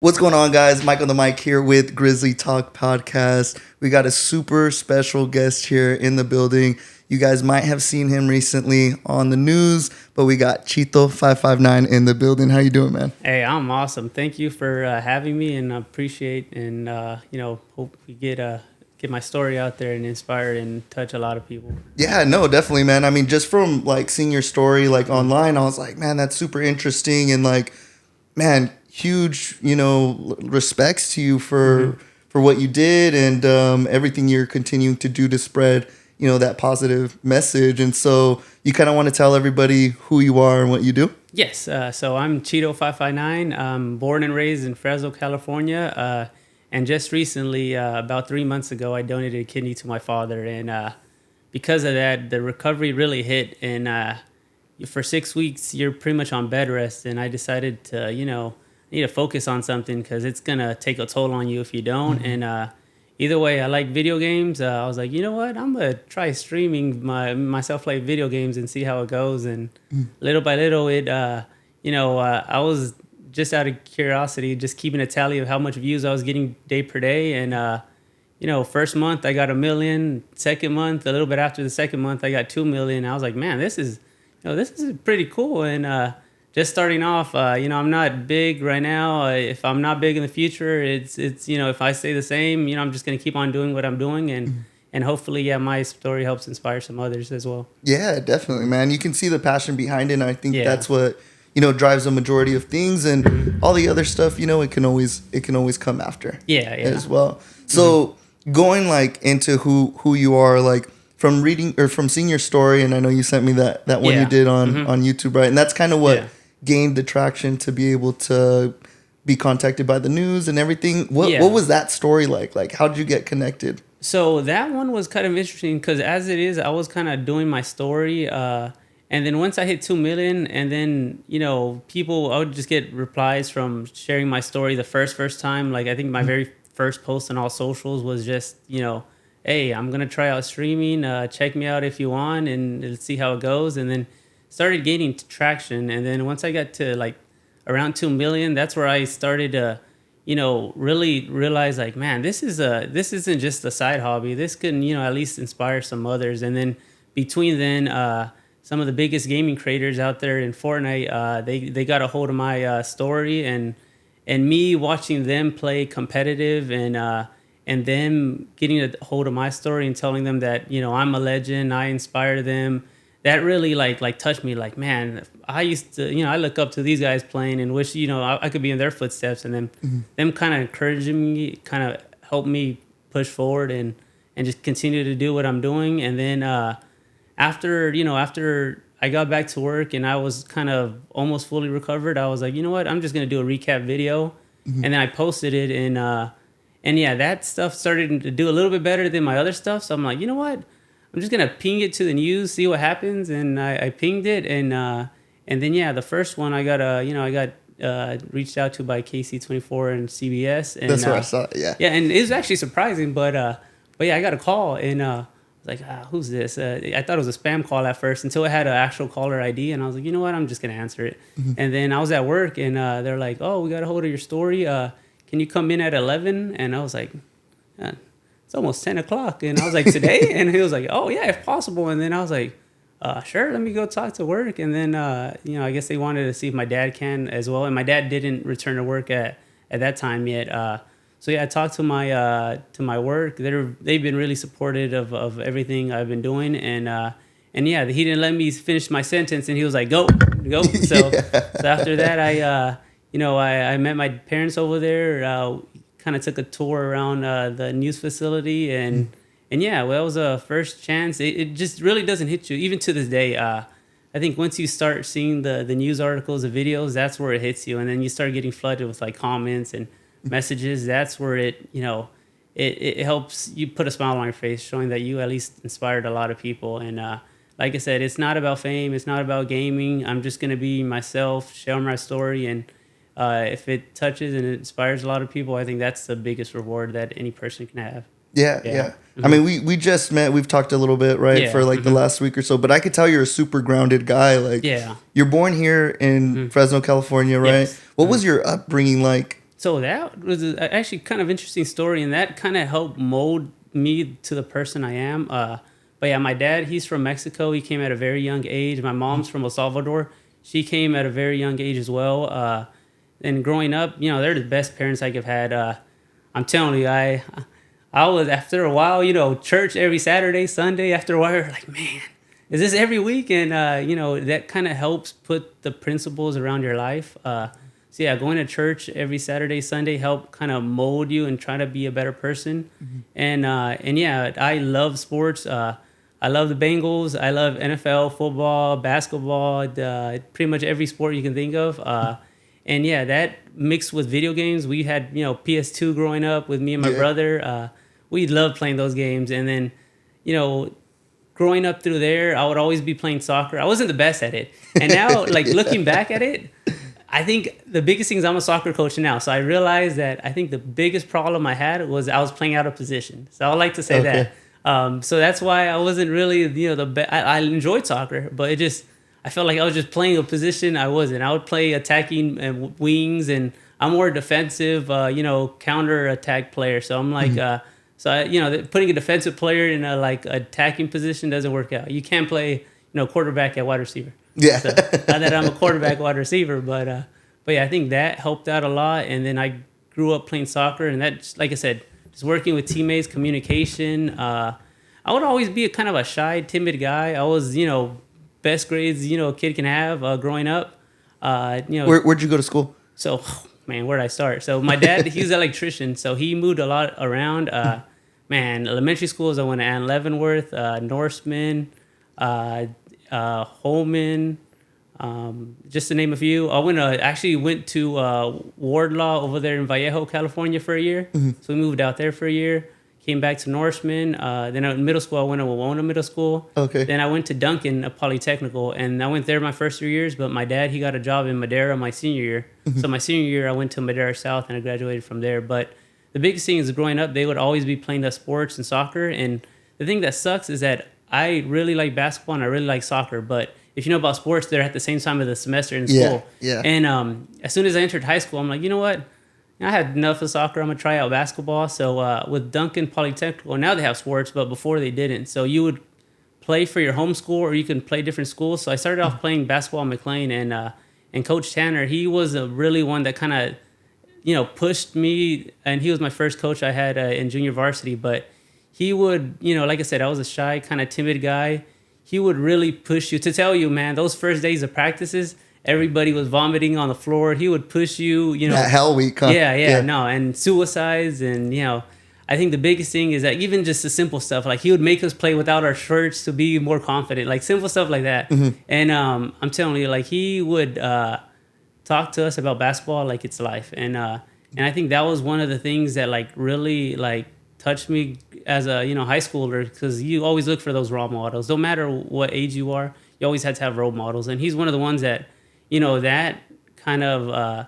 What's going on, guys? Mike on the mic here with Grizzly Talk Podcast. We got a super special guest here in the building. You guys might have seen him recently on the news, but we got Chito559 in the building. How you doing, man? Hey, I'm awesome. Thank you for having me, and I appreciate and hope we get my story out there and inspire and touch a lot of people. Yeah, no, definitely, man. I mean, just from like seeing your story like online, I was like, man, that's super interesting, and like, man, huge, respects to you for what you did and everything you're continuing to do to spread, that positive message. And so you kind of want to tell everybody who you are and what you do? Yes. So I'm Chito559. I'm born and raised in Fresno, California. And just recently, about 3 months ago, I donated a kidney to my father. And because of that, the recovery really hit. And for 6 weeks, you're pretty much on bed rest. And I decided to, need to focus on something because it's going to take a toll on you if you don't. Mm-hmm. And either way, I like video games. I was like, you know what? I'm going to try streaming myself play video games and see how it goes. And little by little, I was just out of curiosity, just keeping a tally of how much views I was getting day per day. And, first month I got 1 million. Second month, a little bit after the second month, I got 2 million. I was like, man, this is pretty cool. And just starting off, I'm not big right now. If I'm not big in the future, it's if I stay the same, I'm just going to keep on doing what I'm doing. And hopefully, my story helps inspire some others as well. Yeah, definitely, man. You can see the passion behind it. And I think that's what, drives the majority of things, and all the other stuff, it can always come after. Yeah. As well. So going like into who you are, like from reading or from seeing your story, and I know you sent me that one you did on YouTube, right? And that's kind of what gained the traction to be able to be contacted by the news and everything. What was that story like? Like, how did you get connected? So that one was kind of interesting because as it is, I was kind of doing my story. And then once I hit 2 million, and then, people, I would just get replies from sharing my story the first time. Like, I think my very first post on all socials was just, hey, I'm going to try out streaming. Check me out if you want, and let's see how it goes. And then started gaining traction. And then once I got to like around 2 million, that's where I started to, really realize like, man, this isn't just a side hobby. This can, at least inspire some others. And then between then, some of the biggest gaming creators out there in Fortnite, they got a hold of my story, and me watching them play competitive, and them getting a hold of my story and telling them that, I'm a legend, I inspire them. That really like touched me. Like, man, I used to, I look up to these guys playing and wish, I could be in their footsteps. And then them kind of encouraging me, kind of helped me push forward and just continue to do what I'm doing. And then after I got back to work and I was kind of almost fully recovered, I was like, you know what, I'm just gonna do a recap video. And then I posted it, and that stuff started to do a little bit better than my other stuff. So I'm like, you know what? I'm just gonna ping it to the news, see what happens, and I pinged it, and then the first one I got reached out to by KC24 and CBS, and that's what I saw. And it was actually surprising, but I got a call, and I was like, who's this? I thought it was a spam call at first until it had an actual caller ID, and I was like, you know what, I'm just gonna answer it. And then I was at work, and they're like, oh, we got a hold of your story. Can you come in at 11? And I was like, it's almost 10 o'clock. And I was like, today? And he was like, oh, yeah, if possible. And then I was like, sure, let me go talk to work. And then, I guess they wanted to see if my dad can as well. And my dad didn't return to work at that time yet. I talked to my work. They've been really supportive of everything I've been doing. And he didn't let me finish my sentence. And he was like, go. So after that, I met my parents over there, kind of took a tour around the news facility, and it was a first chance. It just really doesn't hit you, even to this day. I think once you start seeing the news articles, the videos, that's where it hits you, and then you start getting flooded with like comments and messages. That's where it helps you put a smile on your face, showing that you at least inspired a lot of people. And like I said, it's not about fame, it's not about gaming. I'm just gonna be myself, share my story, and if it touches and it inspires a lot of people, I think that's the biggest reward that any person can have. Yeah. Mm-hmm. I mean, we just met. We've talked a little bit, right, for like the last week or so. But I could tell you're a super grounded guy. Like, you're born here in Fresno, California, right? Yes. What was your upbringing like So that was actually kind of interesting story, and that kind of helped mold me to the person I am. But yeah, my dad, he's from Mexico. He came at a very young age. My mom's from El Salvador. She came at a very young age as well. And growing up, you know, they're the best parents I could have had. I'm telling you, I was, after a while, you know, church every Saturday, Sunday. After a while, you're like, man, is this every week? And, you know, that kind of helps put the principles around your life. So yeah, going to church every Saturday, Sunday help kind of mold you and try to be a better person. Mm-hmm. And yeah, I love sports. I love the Bengals. I love NFL, football, basketball, pretty much every sport you can think of. And yeah, that mixed with video games. We had, you know, PS2 growing up with me and my brother. We loved playing those games. And then, you know, growing up through there, I would always be playing soccer. I wasn't the best at it. And now, like, looking back at it, I think the biggest thing is I'm a soccer coach now. So I realized that I think the biggest problem I had was I was playing out of position. So I would like to say that. So that's why I wasn't really, you know, the best. I enjoyed soccer, but it just, I felt like I was just playing a position I wasn't. I would play attacking and wings, and I'm more defensive, you know, counter attack player. So I'm like, you know, putting a defensive player in a like attacking position doesn't work out. You can't play, you know, quarterback at wide receiver. Yeah. So, not that I'm a quarterback wide receiver, but yeah, I think that helped out a lot. And then I grew up playing soccer, and that, like I said, just working with teammates, communication. I would always be a kind of a shy, timid guy. I was, you know, best grades, you know, a kid can have growing up. You know, where'd you go to school? So, man, where'd I start? So my dad, he's an electrician, so he moved a lot around. Man, elementary schools, I went to Ann Leavenworth, Norseman, Holman, just to name a few. I actually went to Wardlaw over there in Vallejo, California for a year. Mm-hmm. So we moved out there for a year. Came back to Norseman. Then in middle school, I went to Wawona Middle School. Okay. Then I went to Duncan, a Polytechnical, and I went there my first 3 years. But my dad, he got a job in Madera my senior year. Mm-hmm. So my senior year, I went to Madera South, and I graduated from there. But the biggest thing is growing up, they would always be playing the sports and soccer. And the thing that sucks is that I really like basketball and I really like soccer. But if you know about sports, they're at the same time of the semester in school. Yeah. And as soon as I entered high school, I'm like, you know what? I had enough of soccer. I'm going to try out basketball. So with Duncan Polytechnical, now they have sports, but before they didn't. So you would play for your home school or you can play different schools. So I started off playing basketball at McLean, and Coach Tanner, he was really one that kind of, you know, pushed me. And he was my first coach I had in junior varsity. But he would, you know, like I said, I was a shy, kind of timid guy. He would really push you to tell you, man, those first days of practices, everybody was vomiting on the floor. He would push you, you know. That hell week, huh? Yeah, no, and suicides, and, you know, I think the biggest thing is that even just the simple stuff, like he would make us play without our shirts to be more confident, like simple stuff like that. Mm-hmm. And I'm telling you, like he would talk to us about basketball like it's life, and I think that was one of the things that like really like touched me as a, you know, high schooler, because you always look for those role models. No matter what age you are, you always had to have role models, and he's one of the ones that, you know, that kind of,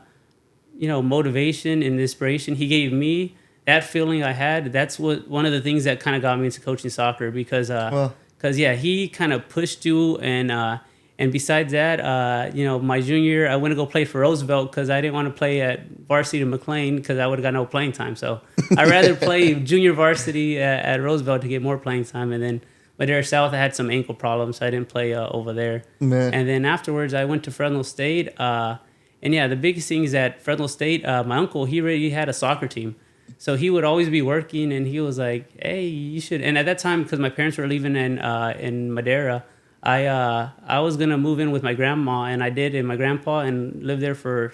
you know, motivation and inspiration he gave me, that feeling I had, that's what one of the things that kind of got me into coaching soccer, because yeah, he kind of pushed you, and besides that, you know, my junior year, I went to go play for Roosevelt because I didn't want to play at varsity McLean because I would have got no playing time. So I'd rather play junior varsity at Roosevelt to get more playing time, and then Madera South, I had some ankle problems, so I didn't play over there. Man. And then afterwards, I went to Fresno State. And yeah, the biggest thing is that Fresno State, my uncle, he already had a soccer team. So he would always be working, and he was like, hey, you should. And at that time, because my parents were living in Madera, I was going to move in with my grandma, and I did, and my grandpa, and lived there for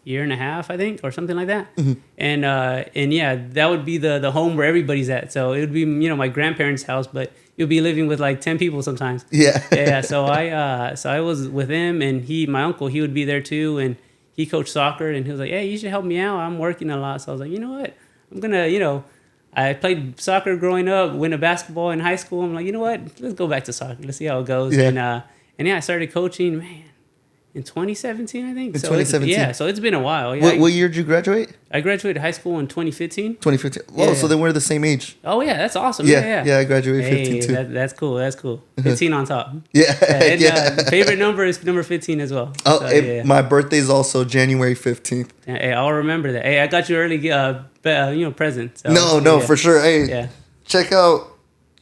year and a half, I think, or something like that. Mm-hmm. And yeah, that would be the home where everybody's at. So it would be, you know, my grandparents' house, but you'll be living with like 10 people sometimes. Yeah. Yeah. So I was with him, and my uncle, he would be there too, and he coached soccer, and he was like, hey, you should help me out. I'm working a lot. So I was like, you know what? I'm gonna, you know, I played soccer growing up, went to basketball in high school. I'm like, you know what? Let's go back to soccer. Let's see how it goes. Yeah. And yeah, I started coaching. Man, in 2017, I think. In So 2017. yeah, so it's been a while. Yeah, What year did you graduate? I graduated high school in 2015. 2015. Whoa, Yeah, so then we're the same age. Oh yeah, that's awesome. Yeah, I graduated Hey, 15 too. that's cool. That's cool. 15 on top. Yeah, And favorite number is number 15 as well. Oh, So, hey, my birthday is also January 15th. Hey, I'll remember that. Hey, I got you early, present. So, No, for sure. Hey, yeah. check out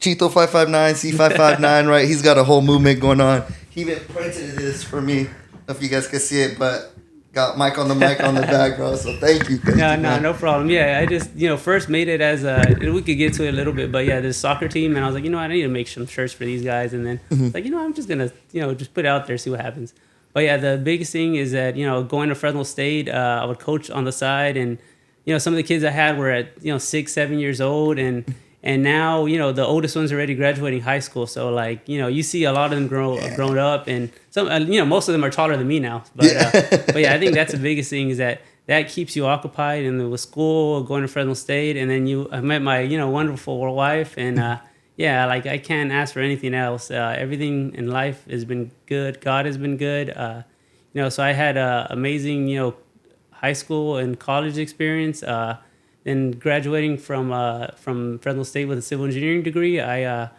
Chito559, C559, right? He's got a whole movement going on. He even printed this for me. I don't know if you guys can see it, but got Mike on the mic on the back, bro. So thank you. No problem. Yeah, I just, first made it as we could get to it a little bit, but yeah, this soccer team, and I was like, I need to make some shirts for these guys, and then like, I'm just gonna, just put it out there, see what happens. But yeah, the biggest thing is that, going to Fresno State, I would coach on the side, and, some of the kids I had were at, 6, 7 years old, and now, the oldest one's already graduating high school. So like, you see a lot of them grown up, and some, most of them are taller than me now. But yeah, I think that's the biggest thing is that keeps you occupied, and with school, going to Fresno State, and then I met my, wonderful wife, and yeah, like I can't ask for anything else. Everything in life has been good. God has been good. So I had amazing, high school and college experience. Then graduating from Fresno State with a civil engineering degree, and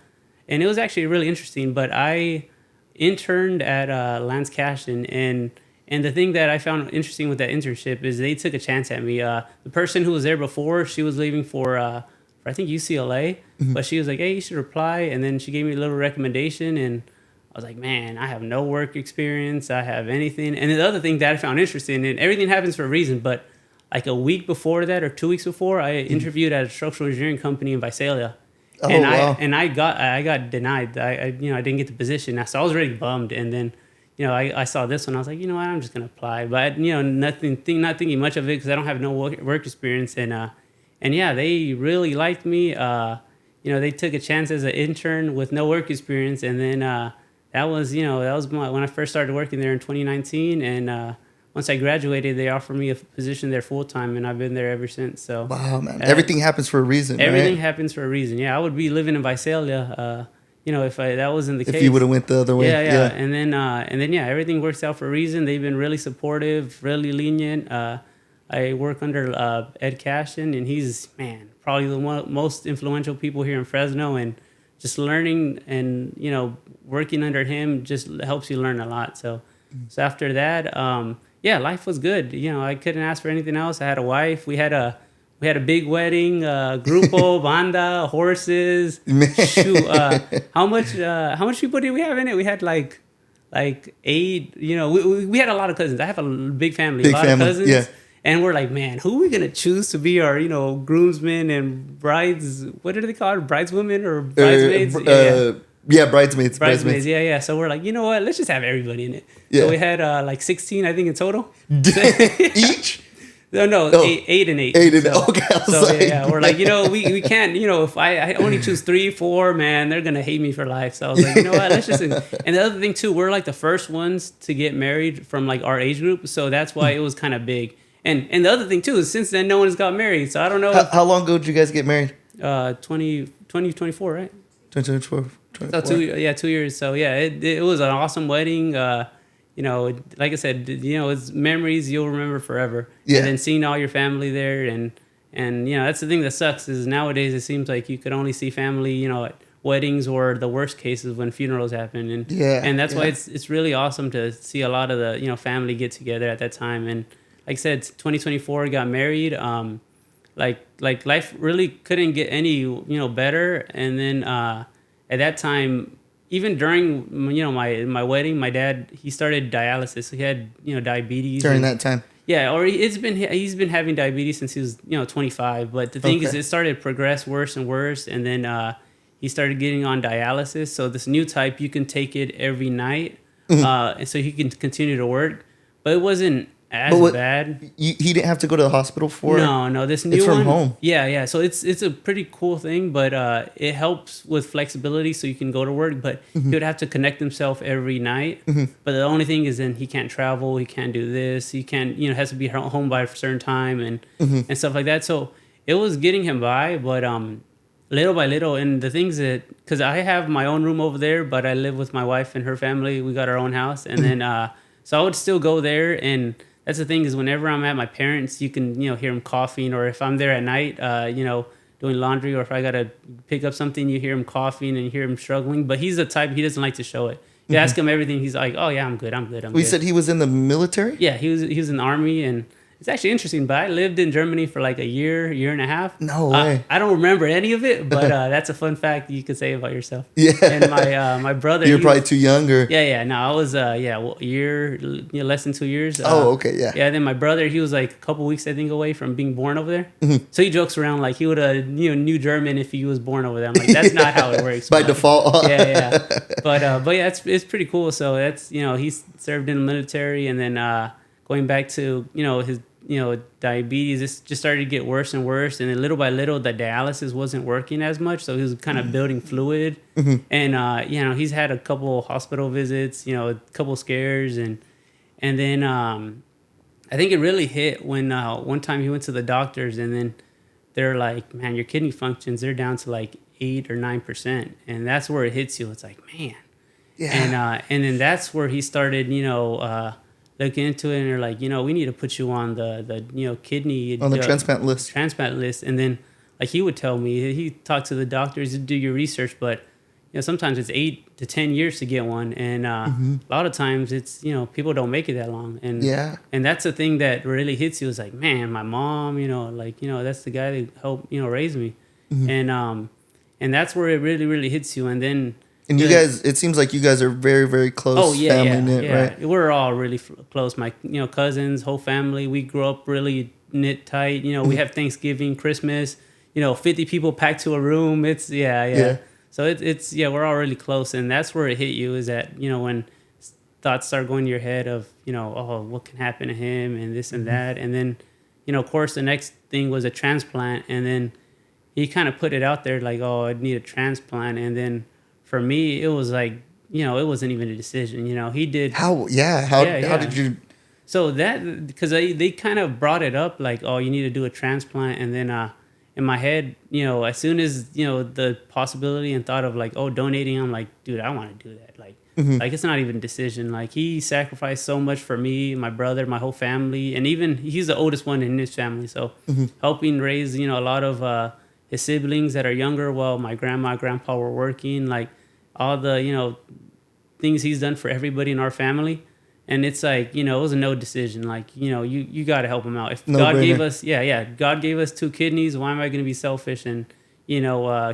it was actually really interesting. But I interned at Lance Cashin, and the thing that I found interesting with that internship is they took a chance at me. The person who was there before, she was leaving for I think UCLA, but she was like, "Hey, you should apply." And then she gave me a little recommendation, and I was like, "Man, I have no work experience. I have anything." And the other thing that I found interesting, and everything happens for a reason, but like a week before that or 2 weeks before, I interviewed at a structural engineering company in Visalia. Oh, and wow. I got denied. I didn't get the position. So I was really bummed. And then, I saw this one. I was like, I'm just gonna apply. But not thinking much of it because I don't have no work experience. And yeah, they really liked me. They took a chance as an intern with no work experience. And then that was when I first started working there in 2019. And once I graduated, they offered me a position there full time, and I've been there ever since. So wow, man, everything happens for a reason. Everything right? happens for a reason. Yeah, I would be living in Visalia, if that wasn't the case. If you would have went the other way. Yeah. And then yeah, everything works out for a reason. They've been really supportive, really lenient. I work under Ed Cashin, and he's probably the most influential people here in Fresno, and just learning and working under him just helps you learn a lot. So after that. Yeah, life was good. I couldn't ask for anything else. I had a wife. We had a big wedding, grupo, banda, horses. Shoot, how much people did we have in it? We had like 8. We had a lot of cousins. I have a big family, a lot of cousins. Yeah. And we're like, man, who are we gonna choose to be our groomsmen and brides? What are they called? Brideswomen or bridesmaids? Yeah, bridesmaids. Yeah. So we're like, you know what? Let's just have everybody in it. Yeah. So we had like 16, I think, in total. Each? No, 8 and 8. 8 and so, okay. So we're like, we can't, if I only choose 3, 4, man, they're gonna hate me for life. So I was like, you know what? Let's just. And the other thing too, we're like the first ones to get married from like our age group, so that's why it was kind of big. And the other thing too is since then no one's got married, so I don't know. How long ago did you guys get married? 2024, right? 2024. So 2 years. So yeah, it was an awesome wedding. Like I said, it's memories you'll remember forever. Yeah. And then seeing all your family there, and that's the thing that sucks is nowadays it seems like you could only see family, at weddings or the worst cases when funerals happen. And that's why it's really awesome to see a lot of the family get together at that time. And like I said, 2024 got married. Like life really couldn't get any better. And then at that time, even during my wedding, my dad, he started dialysis. He had diabetes during that time. Yeah, or he's been having diabetes since he was 25. But the thing is, it started to progress worse and worse, and then he started getting on dialysis. So this new type, you can take it every night, and so he can continue to work. But it wasn't as bad. He didn't have to go to the hospital for it? No. This new one. It's from home. Yeah. So it's a pretty cool thing, but it helps with flexibility so you can go to work. But he would have to connect himself every night. But the only thing is then he can't travel. He can't do this. He can't, has to be home by a certain time and stuff like that. So it was getting him by, but little by little. And the things that, because I have my own room over there, but I live with my wife and her family. We got our own house. And then, So I would still go there, and that's the thing is whenever I'm at my parents, you can hear them coughing, or if I'm there at night, doing laundry, or if I gotta pick up something, you hear him coughing and you hear him struggling. But he's the type, he doesn't like to show it. You ask him everything, he's like, "Oh yeah, I'm good. We said he was in the military? Yeah, he was in the army, and it's actually interesting. But I lived in Germany for like a year and a half. No way. I don't remember any of it, but that's a fun fact you could say about yourself. Yeah. And my brother. You're probably too young, or Yeah. No, I was year, less than 2 years. okay, yeah. Yeah. Then my brother, he was like a couple weeks I think away from being born over there. So he jokes around like he would have knew German if he was born over there. I'm like, that's not how it works. By default. Yeah. But yeah, it's pretty cool. So that's he served in the military, and then going back to his diabetes, it just started to get worse and worse, and then little by little the dialysis wasn't working as much, so he was kind of building fluid. And he's had a couple hospital visits, a couple scares, and then I think it really hit when one time he went to the doctors, and then they're like, man, your kidney functions, they're down to like 8 or 9%, and that's where it hits you. It's like, man. Yeah. And then that's where he started looking into it, and they're like, we need to put you on the kidney on the transplant list. And then like he would tell me, he talked to the doctors to do your research, but sometimes it's 8 to 10 years to get one, and a lot of times it's people don't make it that long, and and that's the thing that really hits you. Is like, man, my mom, that's the guy that helped raise me, and that's where it really hits you, and then. And you guys, it seems like you guys are very, very close family knit, right? We're all really close. My, cousins, whole family. We grew up really knit tight. We have Thanksgiving, Christmas. 50 people packed to a room. It's So it's we're all really close, and that's where it hit you. Is that when thoughts start going to your head of oh, what can happen to him and this and that, and then of course the next thing was a transplant, and then he kind of put it out there like, oh, I need a transplant, and then. For me, it was like, it wasn't even a decision. He did. How did you? So that, because they kind of brought it up like, oh, you need to do a transplant. And then in my head, as soon as, the possibility and thought of like, oh, donating, I'm like, dude, I want to do that. Like, like it's not even a decision. Like he sacrificed so much for me, my brother, my whole family. And even he's the oldest one in his family. So helping raise, a lot of his siblings that are younger while my grandma, grandpa were working, like, all the things he's done for everybody in our family, and it's like it was a no decision. Like you got to help him out. If God gave us God gave us 2 kidneys, why am I going to be selfish and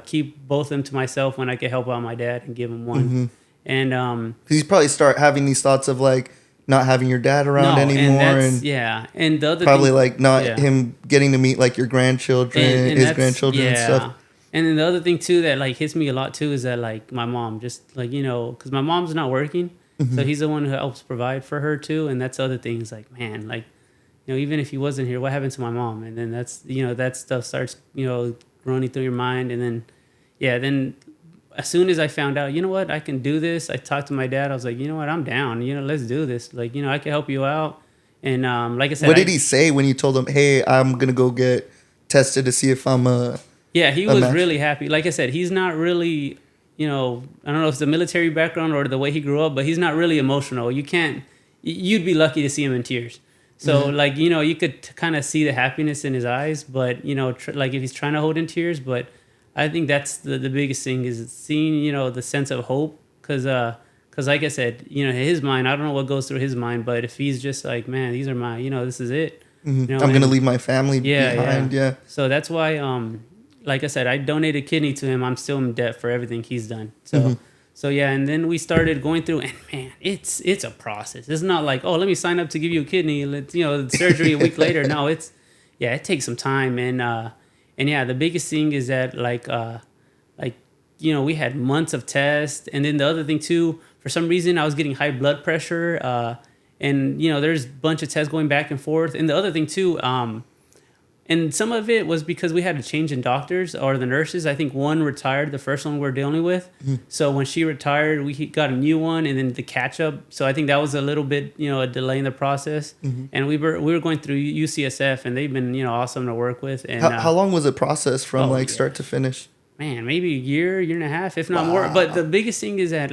keep both of them to myself when I could help out my dad and give him one? And he's probably start having these thoughts of like not having your dad around anymore, and and the other probably thing, like not him getting to meet like your grandchildren, and his grandchildren and stuff. And then the other thing too that like hits me a lot too is that like my mom, just like because my mom's not working, so he's the one who helps provide for her too, and that's other things like, man, like even if he wasn't here, what happened to my mom? And then that's that stuff starts running through your mind, and then then as soon as I found out, what, I can do this, I talked to my dad. I was like, what, I'm down. Let's do this. Like I can help you out. And like I said, what did he say when you told him, hey, I'm gonna go get tested to see if I'm a Yeah, he was really happy. Like I said, he's not really, I don't know if it's the military background or the way he grew up, but he's not really emotional. You'd be lucky to see him in tears. So like, you could kind of see the happiness in his eyes, but, like if he's trying to hold in tears, but I think that's the biggest thing is seeing, the sense of hope. Cause like I said, his mind, I don't know what goes through his mind, but if he's just like, man, these are my, this is it. I'm going to leave my family behind. Yeah. So that's why, like I said, I donated kidney to him. I'm still in debt for everything he's done. So, and then we started going through, and man, it's a process. It's not like, oh, let me sign up to give you a kidney. Surgery a week later. No, it takes some time. And the biggest thing is that we had months of tests. And then the other thing too, for some reason, I was getting high blood pressure. And there's a bunch of tests going back and forth. And the other thing too, and some of it was because we had a change in doctors or the nurses. I think one retired, the first one we're dealing with. So when she retired, we got a new one, and then the catch up. So I think that was a little bit, a delay in the process. And we were going through UCSF, and they've been, awesome to work with. And how long was the process from start to finish? Man, maybe a year and a half, if not more. But the biggest thing is that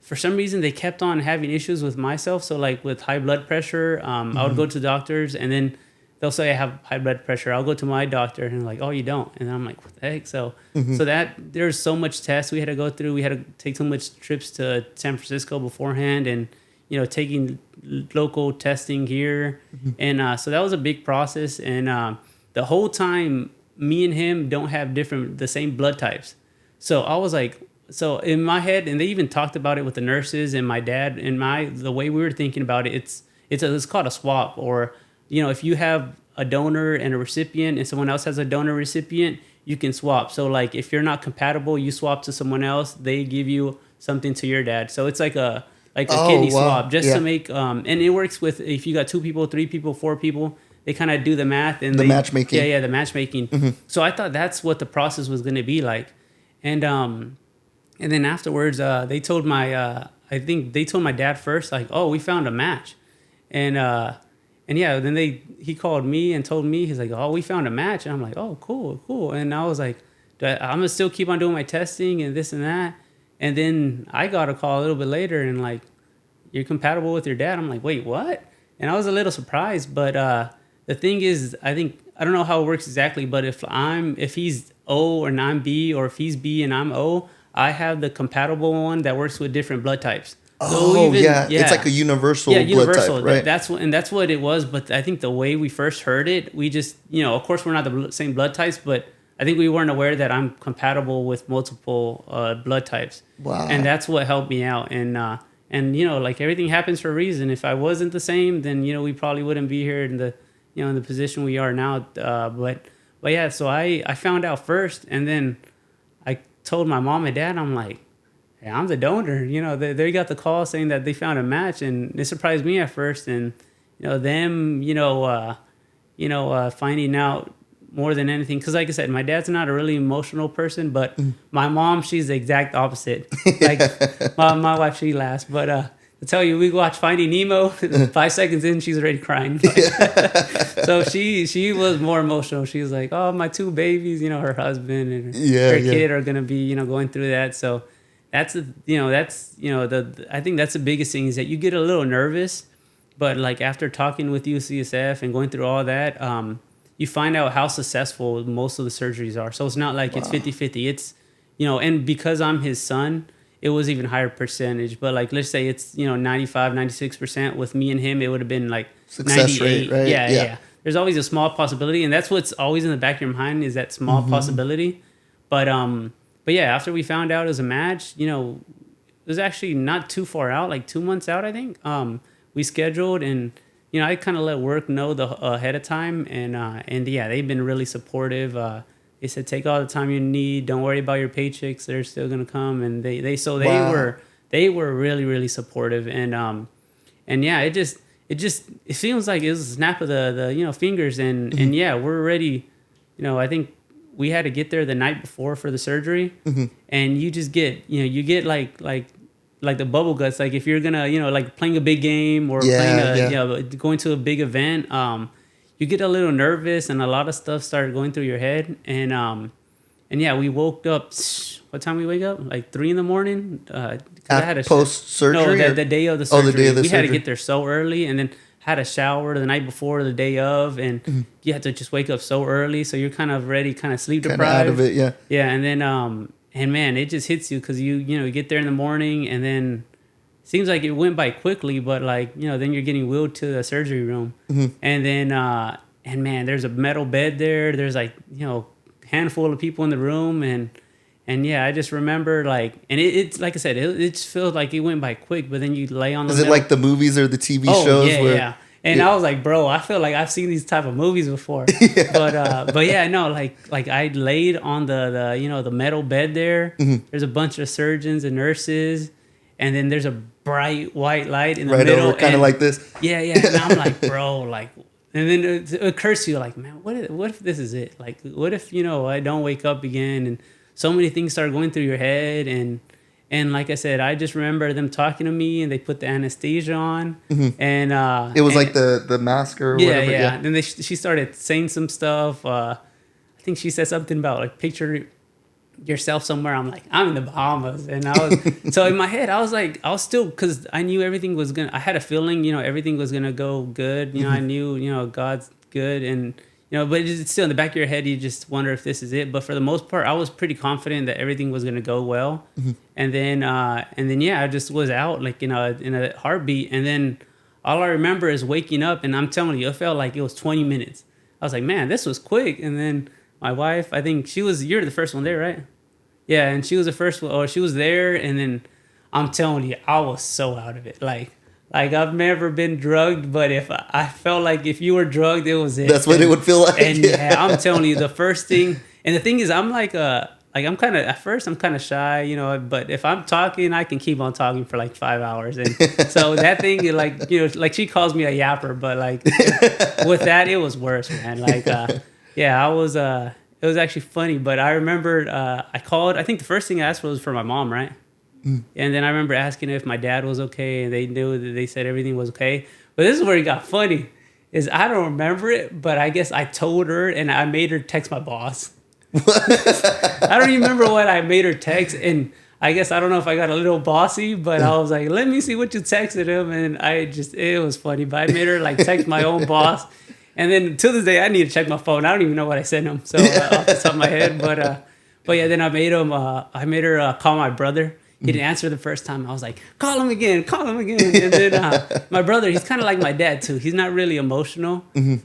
for some reason they kept on having issues with myself. So like with high blood pressure, I would go to doctors and then they'll say I have high blood pressure. I'll go to my doctor and they're like, oh, you don't. And I'm like, what the heck? So that there's so much tests we had to go through. We had to take so much trips to San Francisco beforehand and, taking local testing here. And so that was a big process. And the whole time, me and him don't have the same blood types. So I was like, so in my head, and they even talked about it with the nurses and my dad, and the way we were thinking about it, it's called a swap. Or, if you have a donor and a recipient and someone else has a donor recipient, you can swap. So like if you're not compatible, you swap to someone else, they give you something to your dad. So it's like a kidney swap just to make, and it works with, if you got 2 people, 3 people, 4 people, they kind of do the math and matchmaking. Yeah, the matchmaking. So I thought that's what the process was going to be like. And then afterwards, they told I think they told my dad first, like, oh, we found a match. And yeah, then he called me and told me, he's like, oh, we found a match. And I'm like, oh, cool. And I was like, I'm going to still keep on doing my testing and this and that. And then I got a call a little bit later and like, you're compatible with your dad. I'm like, wait, what? And I was a little surprised, but the thing is, I don't know how it works exactly, but if he's O and I'm B, or if he's B and I'm O, I have the compatible one that works with different blood types. Oh, yeah. It's like a universal blood type, right? That's what it was. But I think the way we first heard it, we just, of course we're not the same blood types, but I think we weren't aware that I'm compatible with multiple blood types. Wow. And that's what helped me out. And like everything happens for a reason. If I wasn't the same, then, we probably wouldn't be here in the position we are now. But yeah, so I found out first, and then I told my mom and dad, I'm like, hey, I'm the donor. They got the call saying that they found a match, and it surprised me at first. And them, finding out more than anything, because like I said, my dad's not a really emotional person, but my mom, she's the exact opposite. Like my wife, she laughs, but I tell you, we watch Finding Nemo. 5 seconds in, she's already crying. So she was more emotional. She was like, "Oh, my 2 babies, her husband and her kid are gonna be, going through that." So I think that's the biggest thing is that you get a little nervous, but like after talking with UCSF and going through all that, you find out how successful most of the surgeries are. So it's not like it's 50-50. It's and because I'm his son, it was even higher percentage. But like, let's say it's, 95, 96%. With me and him, it would have been like success 98. rate, right? Yeah. There's always a small possibility. And that's what's always in the back of your mind is that small possibility. But yeah, after we found out it was a match, it was actually not too far out, like 2 months out, I think. We scheduled and, I kind of let work know ahead of time. And yeah, they've been really supportive. They said, take all the time you need. Don't worry about your paychecks. They're still going to come. And they were really, really supportive. And yeah, it seems like it was a snap of the fingers. And yeah, we're ready. I think we had to get there the night before for the surgery. And you just get, you get like the bubble guts. Like if you're going to, like playing a big game or going to a big event, you get a little nervous and a lot of stuff started going through your head. And yeah, we woke up. What time we wake up? Like 3 a.m. I had a post-surgery? No, the day of the surgery. Oh, the day of the surgery. We had to get there so early and then had a shower the night before, the day of. And you had to just wake up so early. So you're kind of ready, kind of sleep deprived. Kind of out of it, yeah. Yeah, and then, and man, it just hits you because you get there in the morning and then seems like it went by quickly, but like, then you're getting wheeled to the surgery room. And then, and man, there's a metal bed there. There's like, handful of people in the room. And yeah, I just remember like, and it's like I said, it just feels like it went by quick, but then you lay on the Is it like the movies or the TV shows? Yeah. And I was like, bro, I feel like I've seen these type of movies before. But yeah, no, like I laid on the metal bed there. There's a bunch of surgeons and nurses. And then there's a bright white light in the middle. Over, kind of like this. Yeah. And I'm like, bro, like, and then it occurs to you, like, man, what if this is it? Like, what if, I don't wake up again? And so many things start going through your head. And like I said, I just remember them talking to me and they put the anesthesia on. And it was like the mask or whatever. Yeah. And then she started saying some stuff. I think she said something about like picture yourself somewhere. I'm like, I'm in the Bahamas. And I was, so in my head, I was like, I was still, because I knew everything was going to, I had a feeling, everything was going to go good. I knew, God's good. And, but it's still in the back of your head, you just wonder if this is it. But for the most part, I was pretty confident that everything was going to go well. And then, yeah, I just was out like, in a heartbeat. And then all I remember is waking up, and I'm telling you, it felt like it was 20 minutes. I was like, man, this was quick. And then my wife, I think you're the first one there, right? Yeah, and she was the first one, or she was there, and then I'm telling you, I was so out of it. Like I've never been drugged, but if I felt like if you were drugged, it was it. That's what it would feel like. And yeah, I'm telling you, the first thing, and the thing is, I'm like I'm kind of, at first I'm kind of shy, but if I'm talking, I can keep on talking for like 5 hours. And so that thing, like, like she calls me a yapper, but like with that, it was worse, man. Like, yeah, it was actually funny, but I remembered, I called, I think the first thing I asked was for my mom, right? And then I remember asking if my dad was okay, and they knew that they said everything was okay. But this is where it got funny, is I don't remember it, but I guess I told her, and I made her text my boss. I don't even remember what I made her text, and I guess I don't know if I got a little bossy, but I was like, let me see what you texted him, and it was funny, but I made her like text my own boss, and then to this day I need to check my phone. I don't even know what I sent him, so off the top of my head, but yeah, then I made her call my brother. He didn't answer the first time. I was like, call him again. And then my brother, he's kind of like my dad too. He's not really emotional,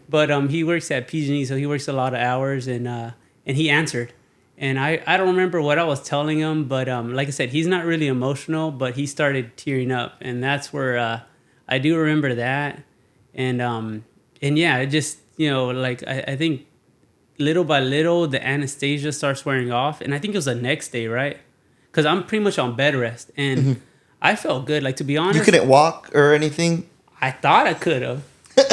but he works at PG&E, so he works a lot of hours, and he answered. And I don't remember what I was telling him, but like I said, he's not really emotional, but he started tearing up. And that's where I do remember that. And yeah, it just, like I think little by little, the anesthesia starts wearing off. And I think it was the next day, right? Because I'm pretty much on bed rest. And I felt good. Like, to be honest. You couldn't walk or anything? I thought I could have.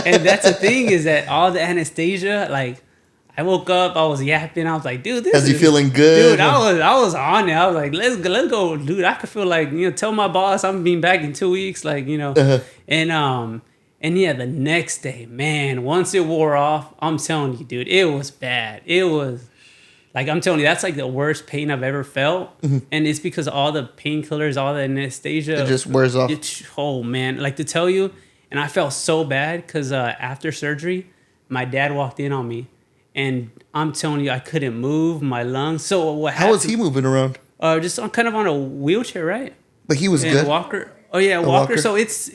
And that's the thing, is that all the anesthesia, like, I woke up, I was yapping, I was like, dude, this is... you feeling good? Dude, I was on it. I was like, let's go, dude. I could feel like, tell my boss I'm being back in 2 weeks, like, and yeah, the next day, man, once it wore off, I'm telling you, dude, it was bad. It was, like, I'm telling you, that's like the worst pain I've ever felt. And it's because all the painkillers, all the anesthesia. It just wears off. Oh, man. Like, to tell you, and I felt so bad because after surgery, my dad walked in on me. And I'm telling you, I couldn't move my lungs. So what happened? How was he moving around? Just kind of on a wheelchair, right? But he was good. Walker. Oh yeah, walker. So it's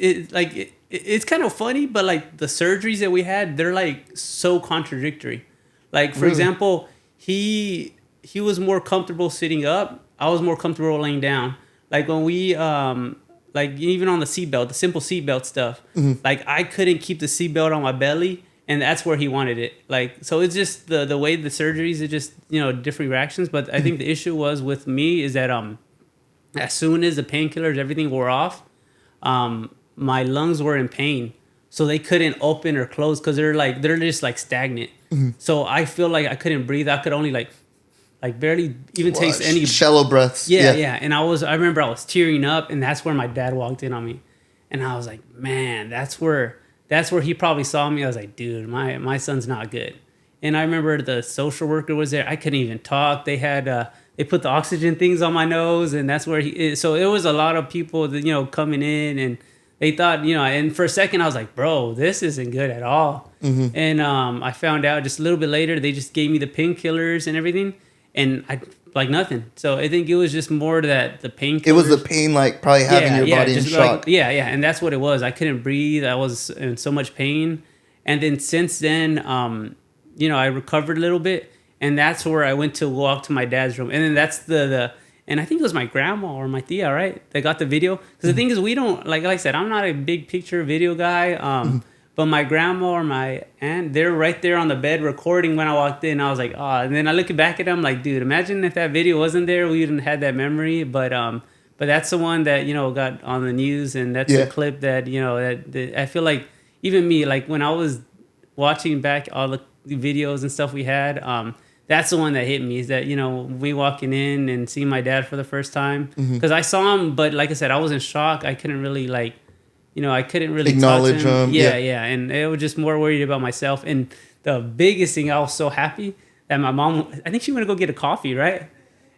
kind of funny, but like the surgeries that we had, they're like so contradictory. Like, for example, he was more comfortable sitting up. I was more comfortable laying down. Like when we like even on the seatbelt, the simple seatbelt stuff. Like I couldn't keep the seatbelt on my belly. And that's where he wanted it. Like, so it's just the way the surgeries are just, different reactions. But I think the issue was with me is that as soon as the painkillers, everything wore off, my lungs were in pain. So they couldn't open or close because they're just like stagnant. So I feel like I couldn't breathe. I could only like barely even take any shallow breaths. Yeah. And I remember I was tearing up, and that's where my dad walked in on me. And I was like, man, that's where he probably saw me. I was like, dude, my son's not good. And I remember the social worker was there. I couldn't even talk. They had they put the oxygen things on my nose, and that's where so it was a lot of people that, coming in, and they thought, and for a second I was like, bro, this isn't good at all. And I found out just a little bit later, they just gave me the painkillers and everything, and I like nothing. So I think it was just more that the painkillers. It was the pain, like probably having your body in shock. And that's what it was. I couldn't breathe. I was in so much pain. And then since then, I recovered a little bit, and that's where I went to walk to my dad's room. And then that's the and I think it was my grandma or my tia, right? They got the video. Because the thing is, we don't, like I said, I'm not a big picture video guy. But my grandma or my aunt, they're right there on the bed recording when I walked in. I was like, oh. And then I look back at them like, dude, imagine if that video wasn't there, we wouldn't have that memory. But that's the one that, got on the news. And that's the clip that, that I feel like even me, like when I was watching back all the videos and stuff we had, that's the one that hit me, is that, we walking in and seeing my dad for the first time. Because I saw him, but like I said, I was in shock. I couldn't really I couldn't really acknowledge talk to him. Yeah. And I was just more worried about myself. And the biggest thing, I was so happy that my mom, I think she went to go get a coffee, right?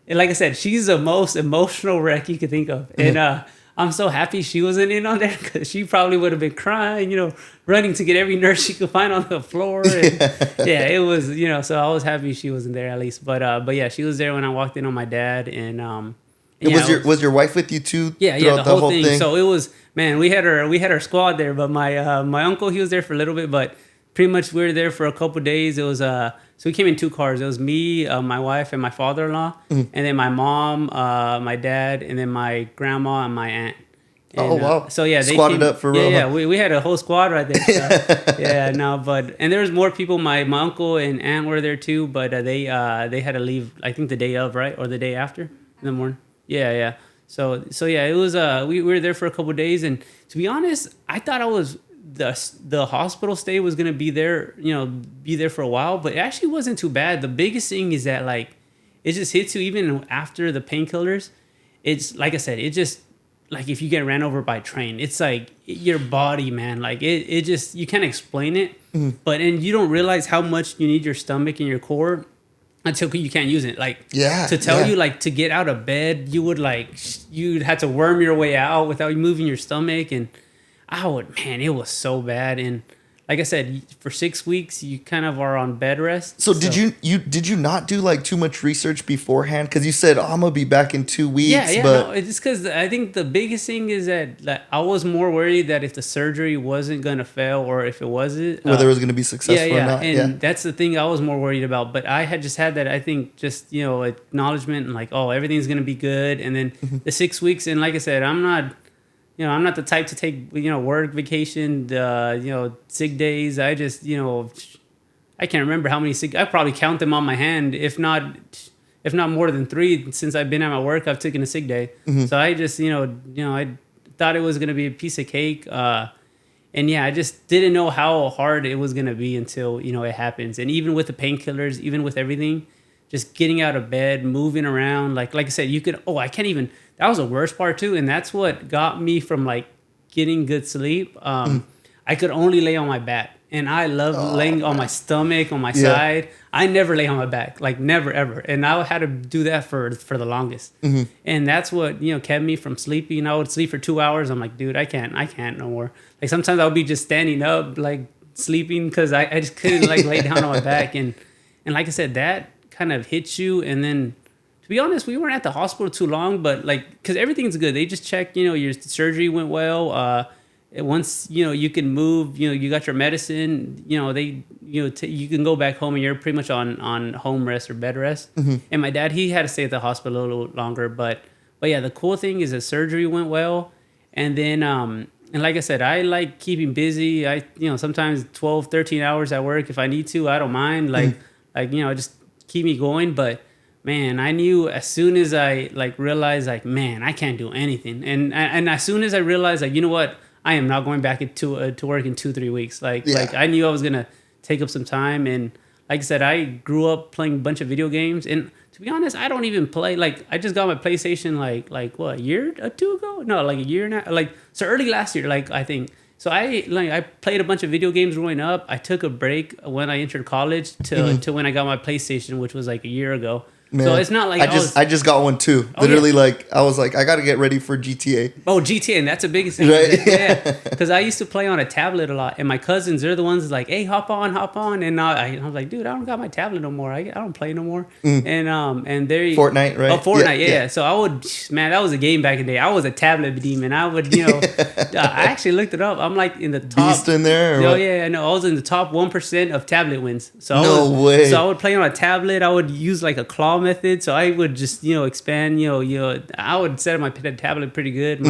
And like I said, she's the most emotional wreck you could think of. And I'm so happy she wasn't in on there because she probably would have been crying, running to get every nurse she could find on the floor. And yeah, it was, so I was happy she wasn't there at least. But yeah, she was there when I walked in on my dad. And was your wife with you too? Yeah, the whole thing. So it was, man, we had our squad there, but my uncle, he was there for a little bit, but pretty much we were there for a couple days. It was so we came in 2 cars. It was me, my wife, and my father-in-law, and then my mom, my dad, and then my grandma and my aunt. And, wow! So yeah, they squatted up for real. Yeah, we had a whole squad right there. So, yeah, no, and there was more people. My uncle and aunt were there too, but they had to leave. I think the day of, right, or the day after in the morning. Yeah. So yeah, it was. We were there for a couple of days, and to be honest, I thought I was. The hospital stay was gonna be there, be there for a while, but it actually wasn't too bad. The biggest thing is that like it just hits you even after the painkillers. It's like I said, it just like if you get ran over by a train, it's like your body, man. Like it just you can't explain it, but and you don't realize how much you need your stomach and your core until you can't use it. Like to tell you like to get out of bed, you'd have to worm your way out without moving your stomach and. It was so bad. And like I said, for 6 weeks, you kind of are on bed rest. So did you not do like too much research beforehand? Because you said, I'm going to be back in 2 weeks. Yeah. But no, it's because I think the biggest thing is that like, I was more worried that if the surgery wasn't going to fail or if it wasn't. Whether it was going to be successful or not. And that's the thing I was more worried about. But I had just had that, I think, just, acknowledgement and like, oh, everything's going to be good. And then the 6 weeks. And like I said, I'm not the type to take, work vacation, sick days. I just, I can't remember how many sick. I probably count them on my hand, if not more than 3 since I've been at my work. I've taken a sick day. So I just, I thought it was gonna be a piece of cake. And yeah, I just didn't know how hard it was gonna be until it happens. And even with the painkillers, even with everything, just getting out of bed, moving around, like I said, you could. I can't even. That was the worst part too, and that's what got me from like getting good sleep. I could only lay on my back, and I love laying on my stomach, on my side. I never lay on my back, like never ever, and I had to do that for the longest. And that's what kept me from sleeping. I would sleep for 2 hours. I'm like, dude, I can't no more. Like sometimes I would be just standing up, like sleeping, because I just couldn't like lay down on my back. And like I said, that kind of hits you, and then. To be honest, we weren't at the hospital too long, but like, because everything's good. They just checked, your surgery went well. Once, you can move, you got your medicine, you can go back home and you're pretty much on home rest or bed rest. And my dad, he had to stay at the hospital a little longer. But yeah, the cool thing is the surgery went well. And then, and like I said, I like keeping busy. I, sometimes 12, 13 hours at work. If I need to, I don't mind. Just keep me going. But man, I knew as soon as I realized man, I can't do anything. And as soon as I realized you know what, I am not going back to work in 2-3 weeks. Like I knew I was gonna take up some time. And like I said, I grew up playing a bunch of video games. And to be honest, I don't even play. Like I just got my PlayStation like what, a year or 2 ago? No, like a year now. So early last year, I think. So I played a bunch of video games growing up. I took a break when I entered college to when I got my PlayStation, which was like a year ago. Man, so it's not like I just got one too. Literally, I was like, I got to get ready for GTA. Oh, GTA, and that's the biggest thing, right? Yeah, because I used to play on a tablet a lot, and my cousins, they're the ones like, hey, hop on, and I was like, dude, I don't got my tablet no more. I don't play no more. And they Fortnite, right? Oh, Fortnite, yeah. So I would, man, that was a game back in the day. I was a tablet demon. I would, I actually looked it up. I'm like in the top. Beast in there? No, yeah, I know. I was in the top 1% of tablet wins. So no way. So I would play on a tablet. I would use like a claw method. So I would just, expand, I would set up my tablet pretty good,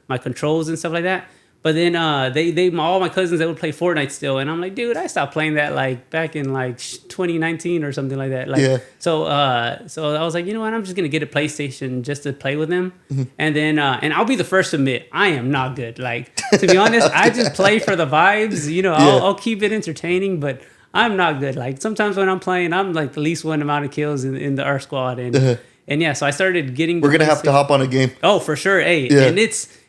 my controls and stuff like that. But then all my cousins, they would play Fortnite still. And I'm like, dude, I stopped playing that like back in like 2019 or something like that. So I was like, you know what? I'm just going to get a PlayStation just to play with them. And then, and I'll be the first to admit, I am not good. Like, to be honest, I just play for the vibes. I'll keep it entertaining, but I'm not good. Like sometimes when I'm playing, I'm like the least one amount of kills in the R squad. And yeah, so I started getting. We're gonna have to hop on a game. Oh, for sure. Hey,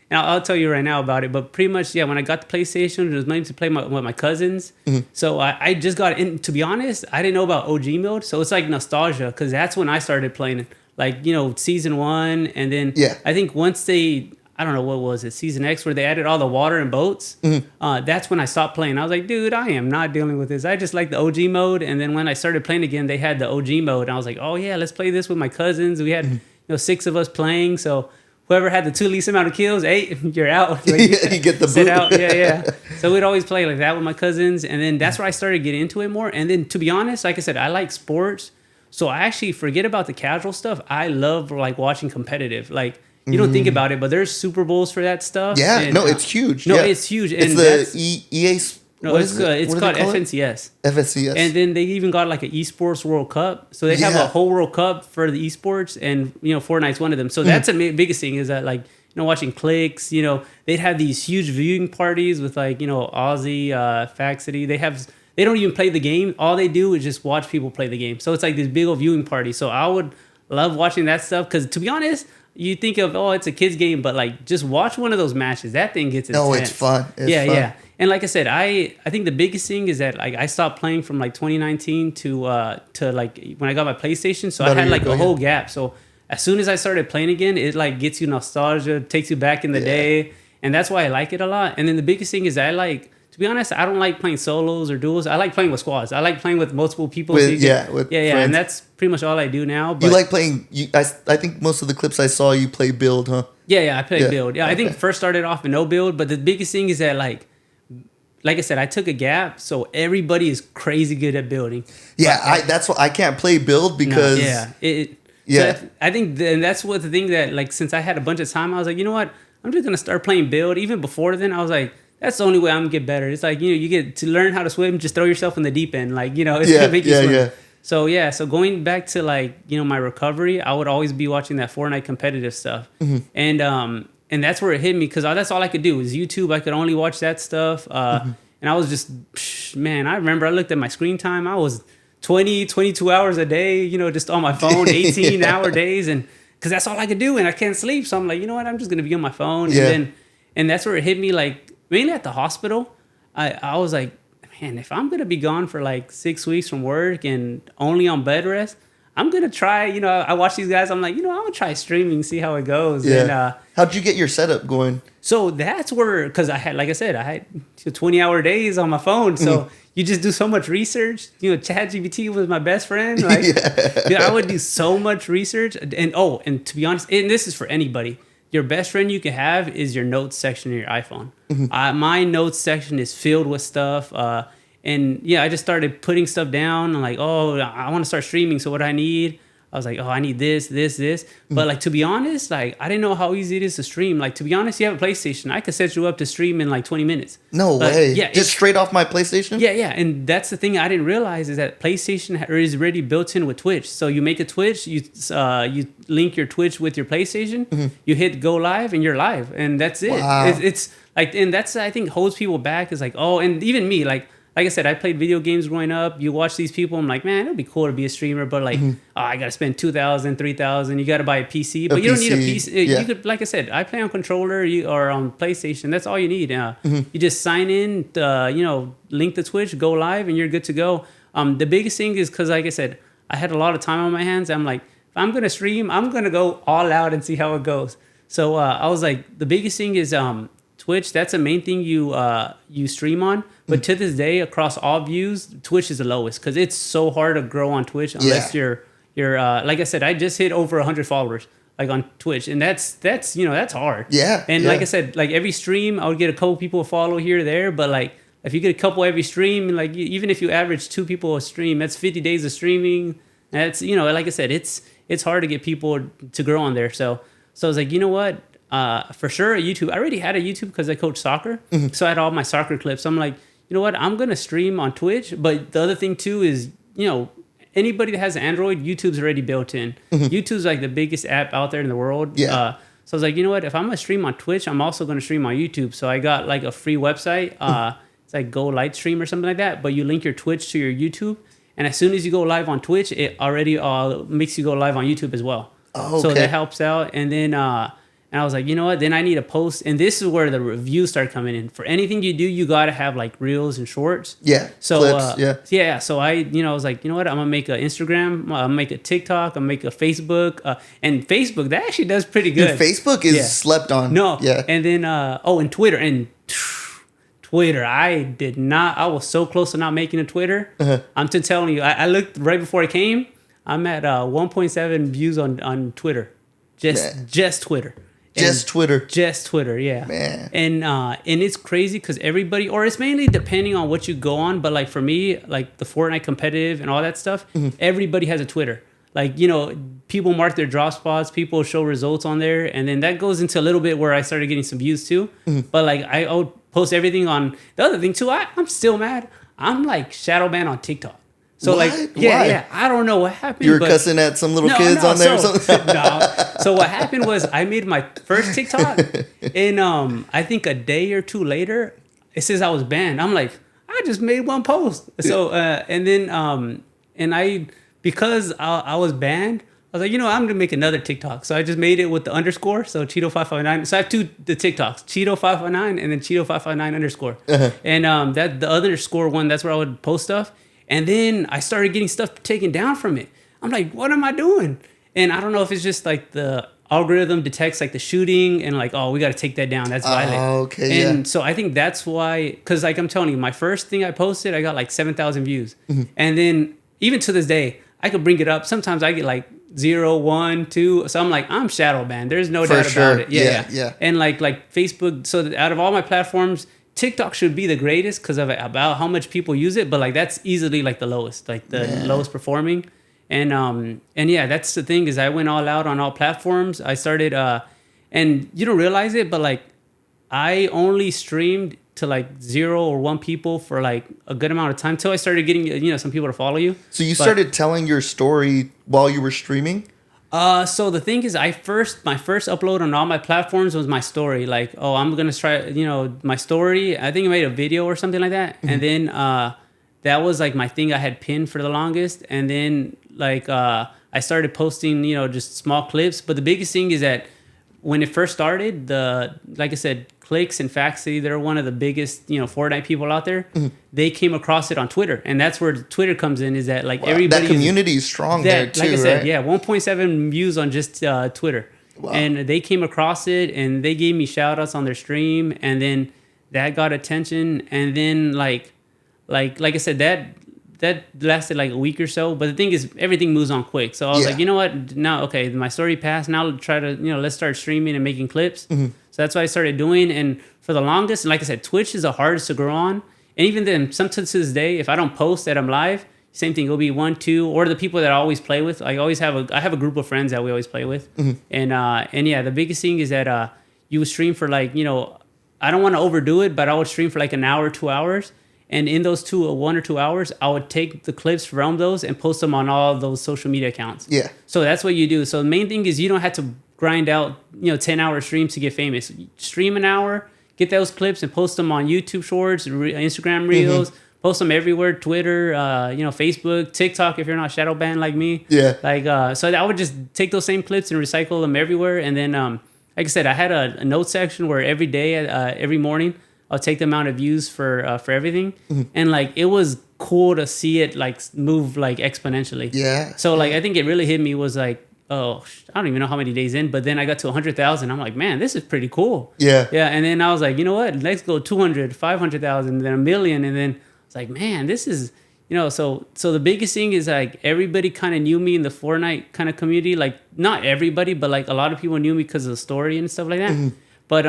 and I'll tell you right now about it. But pretty much, yeah, when I got the PlayStation, it was meant to play with my cousins. So I just got in. To be honest, I didn't know about OG mode, so it's like nostalgia because that's when I started playing it. like, season 1, and then I think once they, I don't know, what was it, season X, where they added all the water and boats. That's when I stopped playing. I was like, dude, I am not dealing with this. I just like the OG mode. And then when I started playing again, they had the OG mode. And I was like, oh yeah, let's play this with my cousins. We had 6 of us playing. So whoever had the 2 least amount of kills, hey, you're out. Like, you get the boot. Out. Yeah. So we'd always play like that with my cousins. And then that's where I started getting into it more. And then to be honest, like I said, I like sports. So I actually forget about the casual stuff. I love like watching competitive. Like, you don't think about it, but there's Super Bowls for that stuff. Yeah, and, it's huge. No, it's huge. And it's the EA. No, it's called FNCS. FNCS. And then they even got like an esports World Cup. So they have a whole World Cup for the esports, and Fortnite's one of them. So that's the biggest thing is that, like, watching clicks. They'd have these huge viewing parties with like Aussie, Faxity. They don't even play the game. All they do is just watch people play the game. So it's like this big old viewing party. So I would love watching that stuff because, to be honest, you think of, it's a kid's game, but like just watch one of those matches. That thing gets intense. No, it's fun. It's fun. Yeah. And like I said, I think the biggest thing is that like I stopped playing from like 2019 to like when I got my PlayStation. So I had like a whole gap. So as soon as I started playing again, it like gets you nostalgia, takes you back in the day, and that's why I like it a lot. And then the biggest thing is that I like. To be honest, I don't like playing solos or duos. I like playing with squads. I like playing with multiple people. With friends. And that's pretty much all I do now. But you like playing? I think most of the clips I saw, you play build, huh? Yeah, I play build. Yeah, okay. I think first started off with no build, but the biggest thing is that like I said, I took a gap, so everybody is crazy good at building. Yeah, that's what I can't play build because So I think and that's what the thing that like since I had a bunch of time, I was like, you know what, I'm just gonna start playing build. Even before then, I was like, that's the only way I'm gonna get better. It's like, you get to learn how to swim, just throw yourself in the deep end. Like, it's gonna make you swim. Yeah. So going back to like, my recovery, I would always be watching that Fortnite competitive stuff. And that's where it hit me because that's all I could do was YouTube. I could only watch that stuff. And I was just, man, I remember I looked at my screen time. I was 22 hours a day, just on my phone, 18-hour days. And because that's all I could do and I can't sleep. So I'm like, you know what, I'm just gonna be on my phone. And that's where it hit me, like, mainly at the hospital. I was like, man, if I'm going to be gone for like 6 weeks from work and only on bed rest, I'm going to try, I watch these guys. I'm like, I'm going to try streaming, see how it goes. Yeah. And, how'd you get your setup going? So that's where, because I had 20-hour days on my phone. So you just do so much research. ChatGPT was my best friend. Like, dude, I would do so much research. And to be honest, and this is for anybody, your best friend you can have is your notes section in your iPhone. My notes section is filled with stuff. I just started putting stuff down. I'm like, I want to start streaming. So what I need? I was like, I need this. But like, to be honest, like, I didn't know how easy it is to stream. Like, to be honest, you have a PlayStation. I could set you up to stream in like 20 minutes. No way. Yeah. Just straight off my PlayStation? Yeah. And that's the thing I didn't realize is that PlayStation is already built in with Twitch. So you make a Twitch, you link your Twitch with your PlayStation, you hit go live and you're live. And that's it. Wow. It's like, and that's, I think, holds people back is like, and even me, like I said, I played video games growing up. You watch these people, I'm like, man, it'd be cool to be a streamer, but like, I got to spend $2,000, $3,000. You got to buy a PC, but you don't need a PC. You could, like I said, I play on controller or on PlayStation. That's all you need. You just sign in, link the Twitch, go live, and you're good to go. The biggest thing is because, like I said, I had a lot of time on my hands. I'm like, if I'm going to stream, I'm going to go all out and see how it goes. So I was like, the biggest thing is Twitch. That's the main thing you stream on. But to this day, across all views, Twitch is the lowest because it's so hard to grow on Twitch unless you're like I said, I just hit over 100 followers like on Twitch, and that's hard. Yeah. And like I said, like every stream, I would get a couple people follow here or there, but like if you get a couple every stream, like even if you average 2 people a stream, that's 50 days of streaming. That's like I said, it's hard to get people to grow on there. So I was like, you know what? For sure, YouTube. I already had a YouTube because I coach soccer, so I had all my soccer clips. I'm like, you know what? I'm gonna stream on Twitch. But the other thing too is, anybody that has Android, YouTube's already built in. YouTube's like the biggest app out there in the world. Yeah. So I was like, you know what? If I'm gonna stream on Twitch, I'm also gonna stream on YouTube. So I got like a free website. It's like Go Lightstream or something like that. But you link your Twitch to your YouTube, and as soon as you go live on Twitch, it already makes you go live on YouTube as well. Oh, okay. So that helps out. And then And I was like, you know what? Then I need to post. And this is where the reviews start coming in. For anything you do, you got to have like reels and shorts. Yeah. So, clips, yeah. So I was like, you know what? I'm going to make an Instagram. I'm going to make a TikTok. I'm going to make a Facebook. And Facebook, that actually does pretty good. Dude, Facebook is slept on. No. Yeah. And then, and Twitter. And Twitter, I was so close to not making a Twitter. I'm just telling you, I looked right before I came. I'm at 1.7 views on Twitter. Just Twitter. Just Twitter, yeah. Man. And it's crazy because everybody, or it's mainly depending on what you go on, but like for me, like the Fortnite competitive and all that stuff, everybody has a Twitter. Like, people mark their drop spots, people show results on there, and then that goes into a little bit where I started getting some views too. But like I would post everything on the other thing too. I'm still mad. I'm like shadow banned on TikTok. So what? Yeah, I don't know what happened. You were cussing at some little kids on there or something? No. So what happened was I made my first TikTok, and I think a day or two later, it says I was banned. I'm like, I just made one post. So and then because I was banned, I was like, I'm gonna make another TikTok. So I just made it with the underscore. So Chito559. So I have the TikToks, Chito559 and then Chito559 underscore. And that the underscore one, that's where I would post stuff. And then I started getting stuff taken down from it. I'm like, what am I doing? And I don't know if it's just like the algorithm detects like the shooting and like, oh, we got to take that down. That's violent. Okay. And so I think that's why, because like I'm telling you, my first thing I posted, I got like 7,000 views. And then even to this day, I could bring it up. Sometimes I get like 0, 1, 2. So I'm like, I'm shadow banned. There's no doubt about it. Yeah. And like Facebook. So out of all my platforms, TikTok should be the greatest because of about how much people use it, but like that's easily like the lowest, like the lowest performing. And yeah, that's the thing is I went all out on all platforms. I started and you don't realize it, but like I only streamed to like 0 or 1 people for like a good amount of time until I started getting some people to follow you. So you started telling your story while you were streaming? So the thing is, my first upload on all my platforms was my story. Like, oh, I'm gonna try, my story. I think I made a video or something like that, and then that was like my thing I had pinned for the longest. And then like I started posting, just small clips. But the biggest thing is that when it first started, like I said, Clicks and Faxi, they're one of the biggest, Fortnite people out there. They came across it on Twitter, and that's where Twitter comes in. Is that like everybody? That community is strong there too, like I said, right? yeah, 1.7 views on just Twitter, and they came across it, and they gave me shout outs on their stream, and then that got attention, and then like I said, that lasted like a week or so. But the thing is, everything moves on quick. So I was like, you know what? Now, okay, my story passed. Now try to, let's start streaming and making clips. So that's what I started doing. And for the longest, and like I said, Twitch is the hardest to grow on. And even then, sometimes to this day, if I don't post that I'm live, same thing. It'll be 1, 2, or the people that I always play with. I have a group of friends that we always play with. And yeah, the biggest thing is that you would stream for like, I don't want to overdo it, but I would stream for like an hour, 2 hours. And in those 1 or 2 hours, I would take the clips from those and post them on all those social media accounts. Yeah. So that's what you do. So the main thing is you don't have to grind out, 10-hour streams to get famous. Stream an hour, get those clips and post them on YouTube Shorts, Instagram Reels, post them everywhere, Twitter, Facebook, TikTok if you're not shadow banned like me. Yeah. Like so I would just take those same clips and recycle them everywhere. And then like I said, I had a note section where every day, every morning, I'll take the amount of views for everything, and like it was cool to see it like move like exponentially. Yeah. So like I think it really hit me was like, oh, I don't even know how many days in, but then I got to 100,000. I'm like, man, this is pretty cool. Yeah. Yeah. And then I was like, you know what? Let's go 200, 500,000, then 1 million, and then it's like, man, this is so the biggest thing is like everybody kind of knew me in the Fortnite kind of community. Like not everybody, but like a lot of people knew me because of the story and stuff like that. But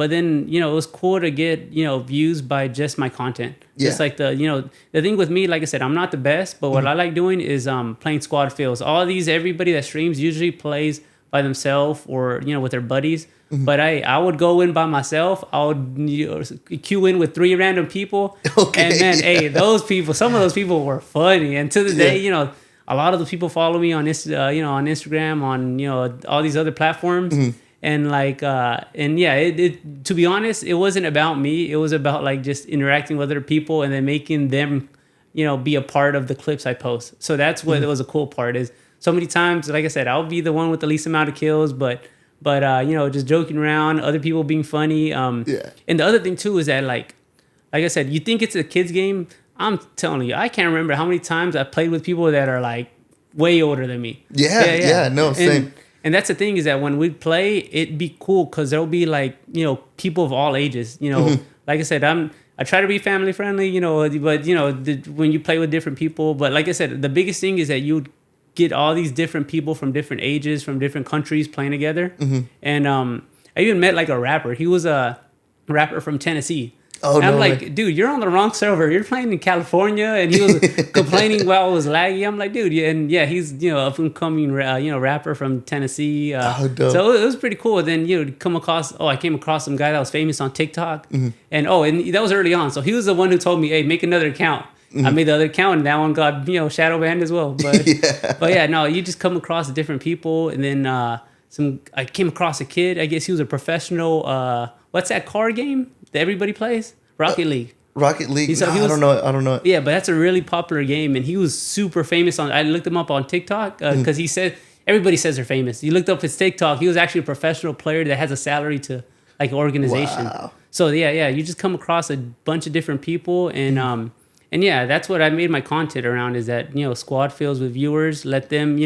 then it was cool to get views by just my content. Yeah. Just like the thing with me, like I said, I'm not the best, but what I like doing is playing squad fills. Everybody that streams usually plays by themselves or with their buddies. But I would go in by myself. I would queue in with 3 random people. Okay. And then hey, some of those people were funny. And to the day, a lot of the people follow me on on Instagram, on all these other platforms. And like, and yeah, it to be honest, it wasn't about me. It was about like just interacting with other people and then making them, be a part of the clips I post. So that's what was a cool part is so many times, like I said, I'll be the one with the least amount of kills, but but just joking around, other people being funny. And the other thing too is that like I said, you think it's a kids game. I'm telling you, I can't remember how many times I played with people that are like way older than me. Same. And that's the thing is that when we play, it'd be cool because there'll be like, people of all ages, like I said, I try to be family friendly, but when you play with different people, but like I said, the biggest thing is that you get all these different people from different ages, from different countries playing together. And I even met like a rapper. He was a rapper from Tennessee. Oh, and I'm no like, way. dude, you're on the wrong server. You're playing in California, and he was complaining while it was laggy. I'm like, dude, he's up and coming, rapper from Tennessee. So it was pretty cool. Then I came across some guy that was famous on TikTok, and that was early on. So he was the one who told me, hey, make another account. I made the other account, and that one got shadow banned as well. But you just come across different people, and then I came across a kid. I guess he was a professional. What's that card game that everybody plays? Rocket League. Rocket League. I don't know. Yeah, but that's a really popular game, and he was super famous on. I looked him up on TikTok because he said everybody says they're famous. You looked up his TikTok. He was actually a professional player that has a salary to like an organization. Wow. So you just come across a bunch of different people, and that's what I made my content around. Is that squad feels with viewers. Let them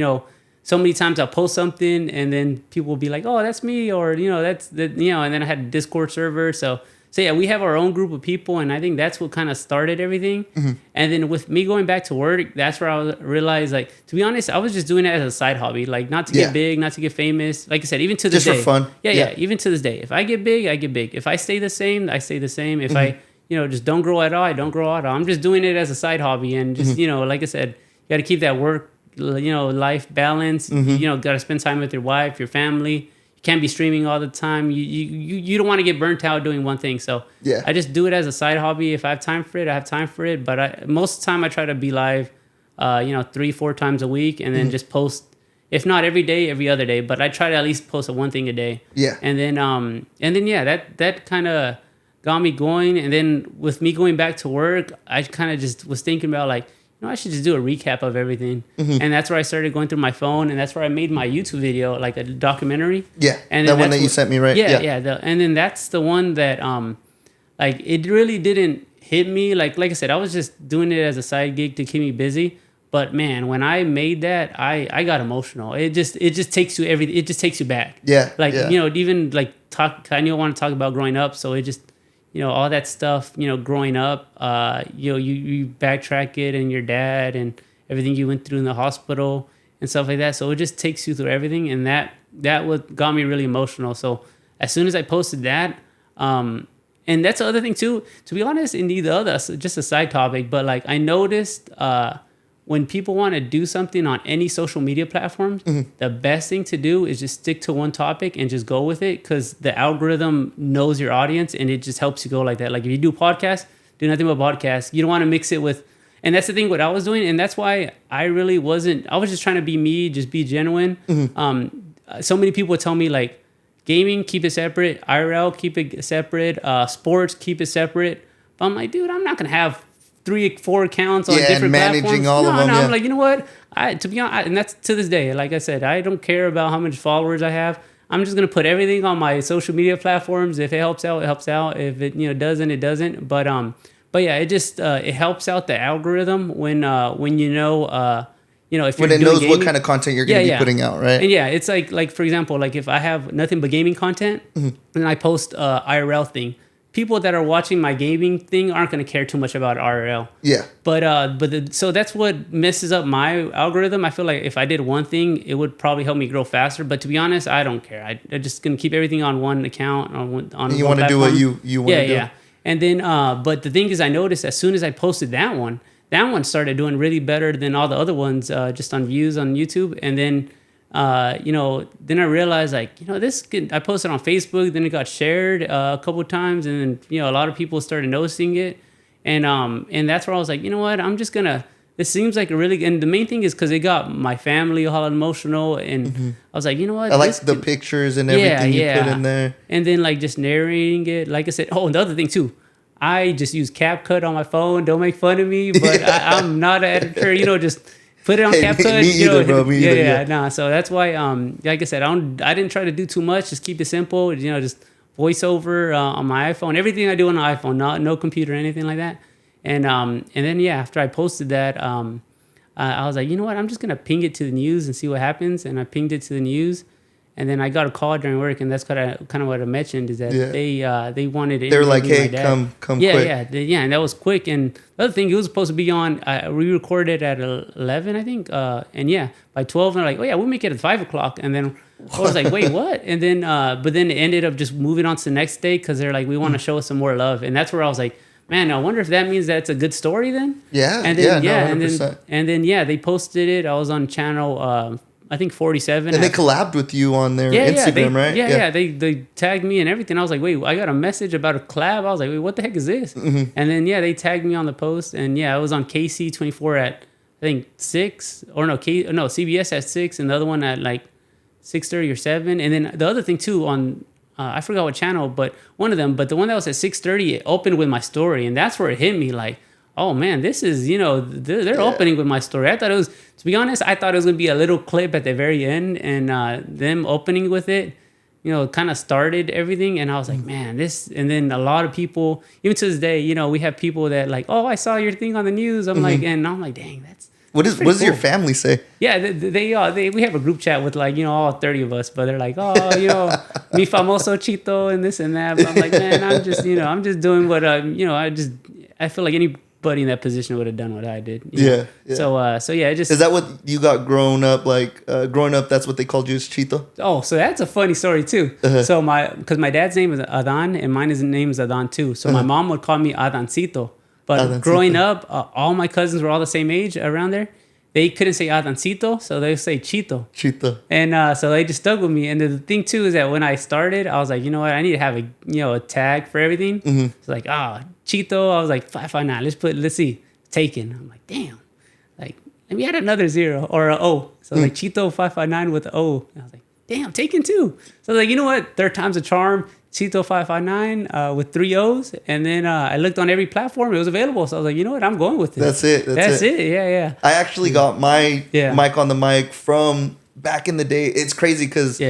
So many times I'll post something and then people will be like, oh, that's me, or, that's the, and then I had a Discord server. So we have our own group of people, and I think that's what kind of started everything. And then with me going back to work, that's where I realized, like, to be honest, I was just doing it as a side hobby, like not to get big, not to get famous. Like I said, even to this day. Just for fun. Yeah, even to this day. If I get big, I get big. If I stay the same, I stay the same. If I, just don't grow at all, I don't grow at all. I'm just doing it as a side hobby. And just, like I said, you got to keep that work, life balance. Got to spend time with your wife, your family. You can't be streaming all the time. You don't want to get burnt out doing one thing. So I just do it as a side hobby. If I have time for it, I have time for it. But most of the time I try to be live, 3-4 times a week, and then just post, if not every day, every other day. But I try to at least post one thing a day. Yeah. And then that kind of got me going. And then with me going back to work, I kind of just was thinking about like, I should just do a recap of everything. And that's where I started going through my phone, and that's where I made my YouTube video, like a documentary. Yeah, and that one that you sent me, right? Yeah. And then that's the one that, like, it really didn't hit me. Like I said, I was just doing it as a side gig to keep me busy. But man, when I made that, I got emotional. It just takes you it just takes you back. Yeah. Like, even like I want to talk about growing up, so it just, all that stuff, growing up, you backtrack it, and your dad and everything you went through in the hospital and stuff like that. So it just takes you through everything. And that what got me really emotional. So as soon as I posted that, and that's the other thing too, to be honest, in the other, just a side topic, but like I noticed, when people want to do something on any social media platforms, the best thing to do is just stick to one topic and just go with it, because the algorithm knows your audience and it just helps you go like that. Like if you do podcasts, do nothing but podcasts. You don't want to mix it with, and that's the thing what I was doing, and that's why I was just trying to be me, just be genuine. So many people tell me like, gaming, keep it separate. IRL, keep it separate. Sports, keep it separate. But I'm like, dude, I'm not going to have 3-4 accounts on different managing platforms. all of them. I'm like, you know what? To be honest, and that's to this day. Like I said, I don't care about how much followers I have. I'm just gonna put everything on my social media platforms. If it helps out, it helps out. If it doesn't, it doesn't. But yeah, it just it helps out the algorithm when if when you're it doing knows gaming, what kind of content you're going to be putting out, right? And it's like for example, like if I have nothing but gaming content and I post IRL thing, people that are watching my gaming thing aren't going to care too much about RL. Yeah. So that's what messes up my algorithm. I feel like if I did one thing, it would probably help me grow faster. But to be honest, I don't care. I'm just going to keep everything on one account. On you want to do what you want to do. Yeah. And then, but the thing is, I noticed as soon as I posted that one started doing really better than all the other ones, just on views on YouTube. And then, then I realized like, I posted on Facebook, then it got shared a couple of times, and then, a lot of people started noticing it. And that's where I was like, you know what, I'm just gonna, this seems like and the main thing is because it got my family all emotional, and I was like, you know what, I like the pictures and everything you put in there. And then like just narrating it, like I said, and the other thing too, I just use CapCut on my phone. Don't make fun of me, but I'm not an editor, just put it on CapCut. Me either, bro. Me either, Yeah. Nah. So that's why, like I said, I didn't try to do too much. Just keep it simple. Just voiceover on my iPhone. Everything I do on the iPhone, no computer, anything like that. And then after I posted that, I was like, you know what? I'm just gonna ping it to the news and see what happens. And I pinged it to the news. And then I got a call during work, and that's kind of what I mentioned is that they wanted to. They were like, "Hey, come quick." Yeah, and that was quick. And the other thing, it was supposed to be on. We recorded at 11, I think, and by 12, they're like, "Oh yeah, we'll make it at 5:00." And then I was like, "Wait, what?" And then, but then it ended up just moving on to the next day because they're like, "We want to show us some more love," and that's where I was like, "Man, I wonder if that means that's a good story then." Yeah, and then, yeah, no, 100%. And then they posted it. I was on channel. I think 47. And they collabed with you on their Instagram, right? Yeah, they tagged me and everything. I was like, wait, I got a message about a collab. I was like, wait, what the heck is this? Mm-hmm. And then, they tagged me on the post. And I was on KC24 at, I think, 6. Or no, CBS at 6. And the other one at like 6:30 or 7. And then the other thing, too, on, I forgot what channel, but one of them. But the one that was at 6:30, it opened with my story. And that's where it hit me like, oh man, this is, they're opening with my story. I thought it was, to be honest, I thought it was going to be a little clip at the very end, and them opening with it, kind of started everything. And I was like, man, this, and then a lot of people, even to this day, we have people that like, oh, I saw your thing on the news. I'm like, and I'm like, dang, what does cool. your family say? Yeah, they we have a group chat with like, all 30 of us, but they're like, oh, mi famoso Chito and this and that. But I'm like, man, I'm just doing what, I feel like anybody in that position would have done what I did. Yeah. So it just... Is that what you got growing up? Like, growing up, that's what they called you as Chito? Oh, so that's a funny story, too. Uh-huh. So because my dad's name is Adan, and his name is Adan, too. So my mom would call me Adancito. But growing up, all my cousins were all the same age around there. They couldn't say Adancito, so they would say Chito. Chito. And so they just stuck with me. And the thing, too, is that when I started, I was like, you know what? I need to have a tag for everything. Mm-hmm. So like, Chito. I was like, 559. Let's see. Taken. I'm like, damn. Like, let me add another 0 or an O. So like Chito559 with an O. And I was like, damn, taken too. So I was like, you know what? Third time's a charm. Chito559 with 3 O's. And then I looked on every platform. It was available. So I was like, you know what? I'm going with it. That's it. That's it. Yeah. I actually got my mic on the mic from back in the day. It's crazy because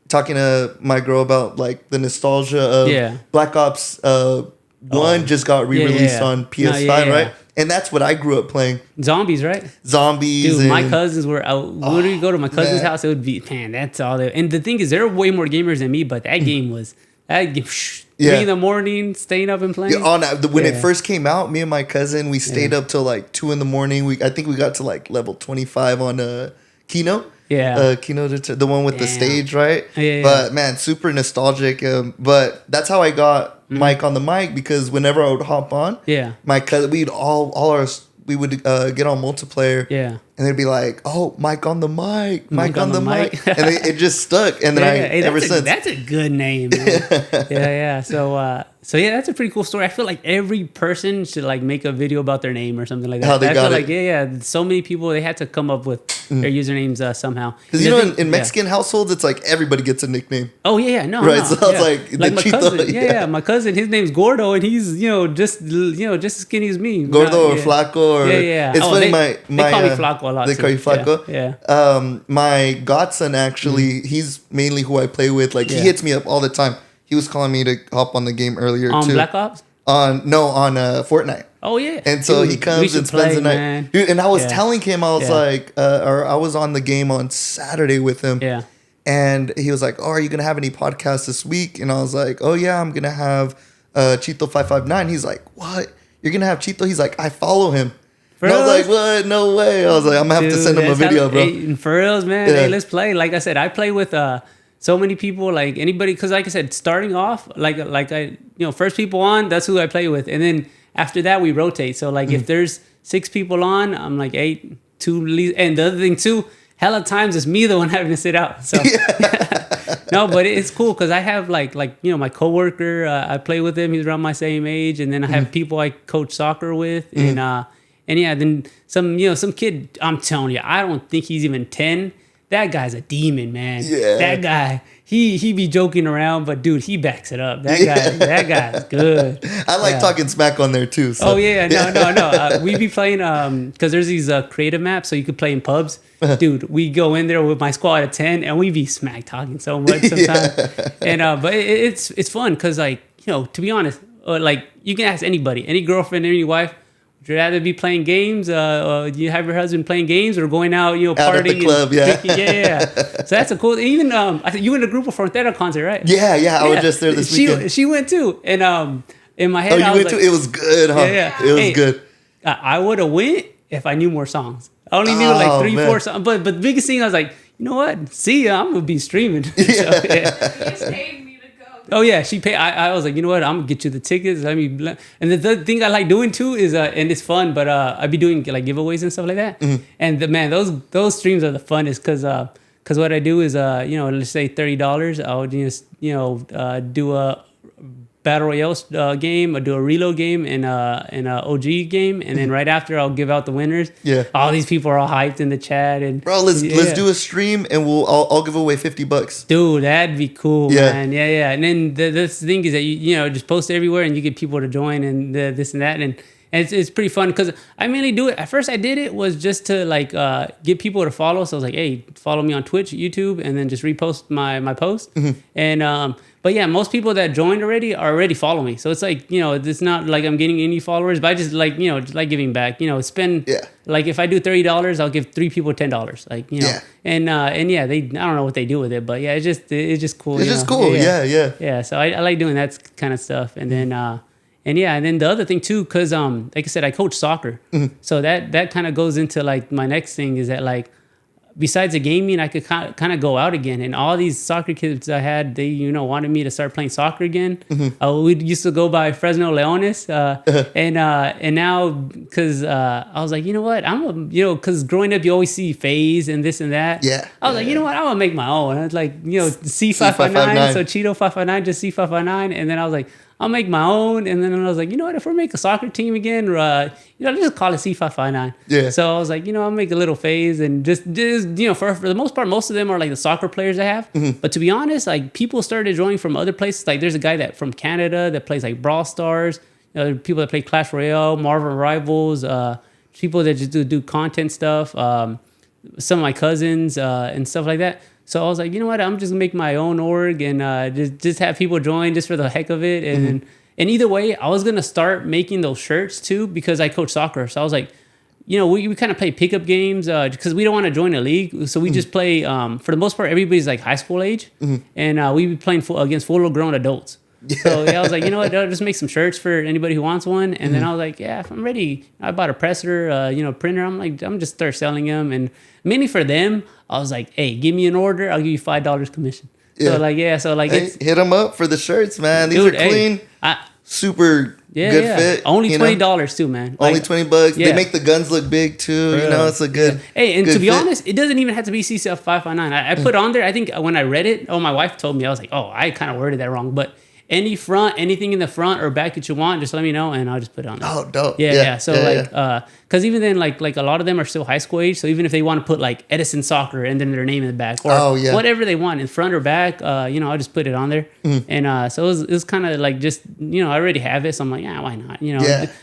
talking to my girl about like the nostalgia of Black Ops 1 just got re-released on PS5, right? And that's what I grew up playing. Zombies, right? Zombies. Dude, my cousins were out. When we go to my cousin's house, it would be, man, that's all they... And the thing is, they're way more gamers than me, but that game was... 3 in the morning, staying up and playing. When it first came out, me and my cousin, we stayed up till like 2 in the morning. I think we got to like level 25 on Kino. Yeah. Kino, the one with the stage, right? Yeah. But man, super nostalgic. But that's how I got Mike on the mic, because whenever I would hop on, my cousin, we would get on multiplayer. And they'd be like, "Oh, Mike on the mic, Mike on the mic," and it just stuck. And then ever since, that's a good name, man. So that's a pretty cool story. I feel like every person should like make a video about their name or something like that. How they got it. Like so many people, they had to come up with their usernames somehow. Because in Mexican households, it's like everybody gets a nickname. Oh no, right. So I was like my Chito, cousin, my cousin, his name's Gordo, and he's just as skinny as me. Gordo or Flaco or It's funny. They call me Flaco a lot. They call you Flaco. Yeah. My godson actually, he's mainly who I play with. Like he hits me up all the time. He was calling me to hop on the game earlier on too. Black Ops? On Fortnite. Oh yeah. And so he comes and spends the night. Dude, and I was telling him, I was like, or I was on the game on Saturday with him. Yeah. And he was like, "Oh, are you gonna have any podcasts this week?" And I was like, "Oh yeah, I'm gonna have Chito559." He's like, "What? You're gonna have Chito?" He's like, "I follow him." And I was like, "What? No way!" I was like, "I'm gonna have to send him a video, bro." Hey, for reals, man. Hey, let's play. Like I said, I play with so many people, like anybody, because like I said, starting off, like I, first people on, that's who I play with, and then after that we rotate. So like if there's 6 people on, I'm like 8, 2, and the other thing too, hella times it's me the one having to sit out. So no, but it's cool because I have like my coworker, I play with him. He's around my same age, and then I have people I coach soccer with, and then some kid. I'm telling you, I don't think he's even 10. that guy's a demon, man. Yeah. That guy, he be joking around, but dude, he backs it up. That guy's good. I like talking smack on there too. So. Oh yeah, no. We be playing because there's these creative maps, so you could play in pubs. Dude, we go in there with my squad of 10, and we be smack talking so much sometimes. And but it's fun because like to be honest, like you can ask anybody, any girlfriend, any wife. Would you rather be playing games? Do you have your husband playing games or going out, partying out at the club? And drinking? Yeah. So that's a cool. Even I think you went to a group of Frontera concert, right? Yeah. I was just there this weekend. She went too, and in my head, I was like, too? It was good, huh? Yeah. It was good. I would have went if I knew more songs. I only knew like 3-4 songs, but the biggest thing I was like, you know what? See ya, I'm gonna be streaming. So, paid me to go. Oh yeah, she paid. I was like, you know what? I'm gonna get you the tickets. And the thing I like doing too is, and it's fun, but I be doing like giveaways and stuff like that. Mm-hmm. And those streams are the funnest because what I do is let's say $30, I would just do a battle royale game, or do a reload game and an OG game, and then right after I'll give out the winners. Yeah, all these people are all hyped in the chat, and bro, let's do a stream and I'll give away $50. Dude, that'd be cool, man. Yeah. And then the thing is that you just post it everywhere and you get people to join and this and that, and it's pretty fun because I mainly do it. At first, I did it was just to like get people to follow. So I was like, hey, follow me on Twitch, YouTube, and then just repost my post. Mm-hmm. And but yeah, most people that joined already follow me. So it's like it's not like I'm getting any followers, but I just like just like giving back. Spend like if I do $30, I'll give 3 people $10. Like and yeah, I don't know what they do with it, but yeah, it's just cool. It's just cool. Yeah. So I like doing that kind of stuff, and then. And then the other thing too, because like I said, I coach soccer, so that kind of goes into like my next thing is that like besides the gaming, I could kind of go out again. And all these soccer kids I had, they wanted me to start playing soccer again. Mm-hmm. We used to go by Fresno Leones, and now because I was like, you know what, because growing up you always see FaZe and this and that. Yeah. I was like, you know what, I'm gonna make my own. I was like, C559, so Chito559, just C559, and then I was like, I'll make my own. And then I was like, you know what, if we make a soccer team again, let's just call it C559. Yeah. So I was like, I'll make a little phase and just for the most part, most of them are like the soccer players I have. Mm-hmm. But to be honest, like people started joining from other places. Like there's a guy from Canada that plays like Brawl Stars. People that play Clash Royale, Marvel Rivals, people that just do content stuff. Some of my cousins and stuff like that. So I was like, you know what? I'm just gonna make my own org and just have people join just for the heck of it. And and either way, I was gonna start making those shirts too because I coach soccer. So I was like, we kind of play pickup games because we don't want to join a league. So we just play. For the most part, everybody's like high school age, and we be playing against full-grown adults. So I was like, you know what? I'll just make some shirts for anybody who wants one. And then I was like, yeah, if I'm ready, I bought a presser, printer. I'm just start selling them, and mainly for them. I was like, hey, give me an order. I'll give you $5 commission. Yeah. Hey, hit them up for the shirts, man. These are clean, super good fit. Only $20 too, man. Only $20. Yeah. They make the guns look big too. It's a good. Yeah. Hey, and to be honest, it doesn't even have to be CCF559. I put on there. I think when I read it, my wife told me, I was like, I kind of worded that wrong, but. Anything in the front or back that you want, just let me know and I'll just put it on there. Oh, dope. Yeah. So because even then, like a lot of them are still high school age. So even if they want to put like Edison Soccer and then their name in the back or whatever they want in front or back, I'll just put it on there. Mm-hmm. And so it was kind of like just, I already have it. So I'm like, why not?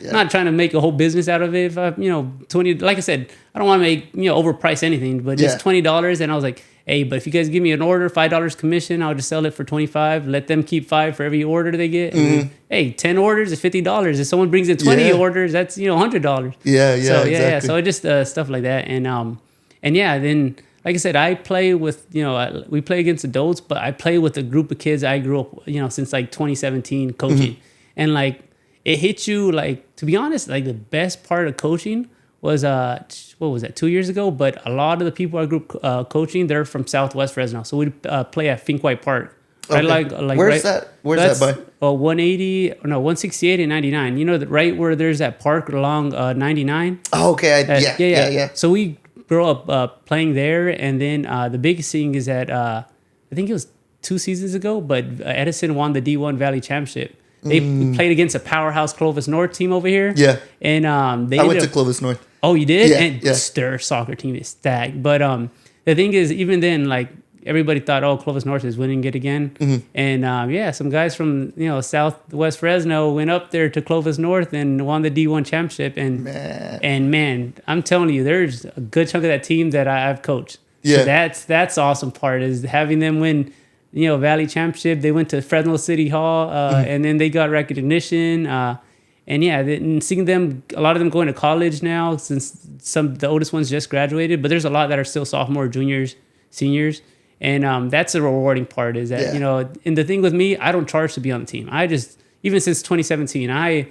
Not trying to make a whole business out of it. If 20, like I said, I don't want to make, overprice anything, but just $20. And I was like, hey, but if you guys give me an order, $5 commission, I'll just sell it for $25. Let them keep $5 for every order they get. And hey, 10 orders is $50. If someone brings in 20 orders, that's $100. Yeah. So exactly. So just stuff like that, and then like I said, I play with we play against adults, but I play with a group of kids I grew up since like 2017 coaching, and like it hits you like, to be honest, like the best part of coaching was what was that, 2 years ago? But a lot of the people I grew coaching, they're from Southwest Fresno, so we'd play at Fink White Park. Right, okay. like where's that? Where's that by? 168 and 99. Right where there's that park along 99. Oh, okay. Yeah. So we grew up playing there, and then the biggest thing is that I think it was 2 seasons ago, but Edison won the D1 Valley Championship. They played against a powerhouse Clovis North team over here. Yeah. And I went to Clovis North. Oh, you did? Yeah. And their soccer team is stacked. But the thing is, even then, like everybody thought, oh, Clovis North is winning it again. And some guys from Southwest Fresno went up there to Clovis North and won the D1 championship. And man, I'm telling you, there's a good chunk of that team that I've coached. Yeah, so that's the awesome part is having them win. Valley Championship. They went to Fresno City Hall, and then they got recognition. And seeing them, a lot of them going to college now, since the oldest ones just graduated. But there's a lot that are still sophomore, juniors, seniors, and that's the rewarding part. Is that and the thing with me, I don't charge to be on the team. I just even since 2017, I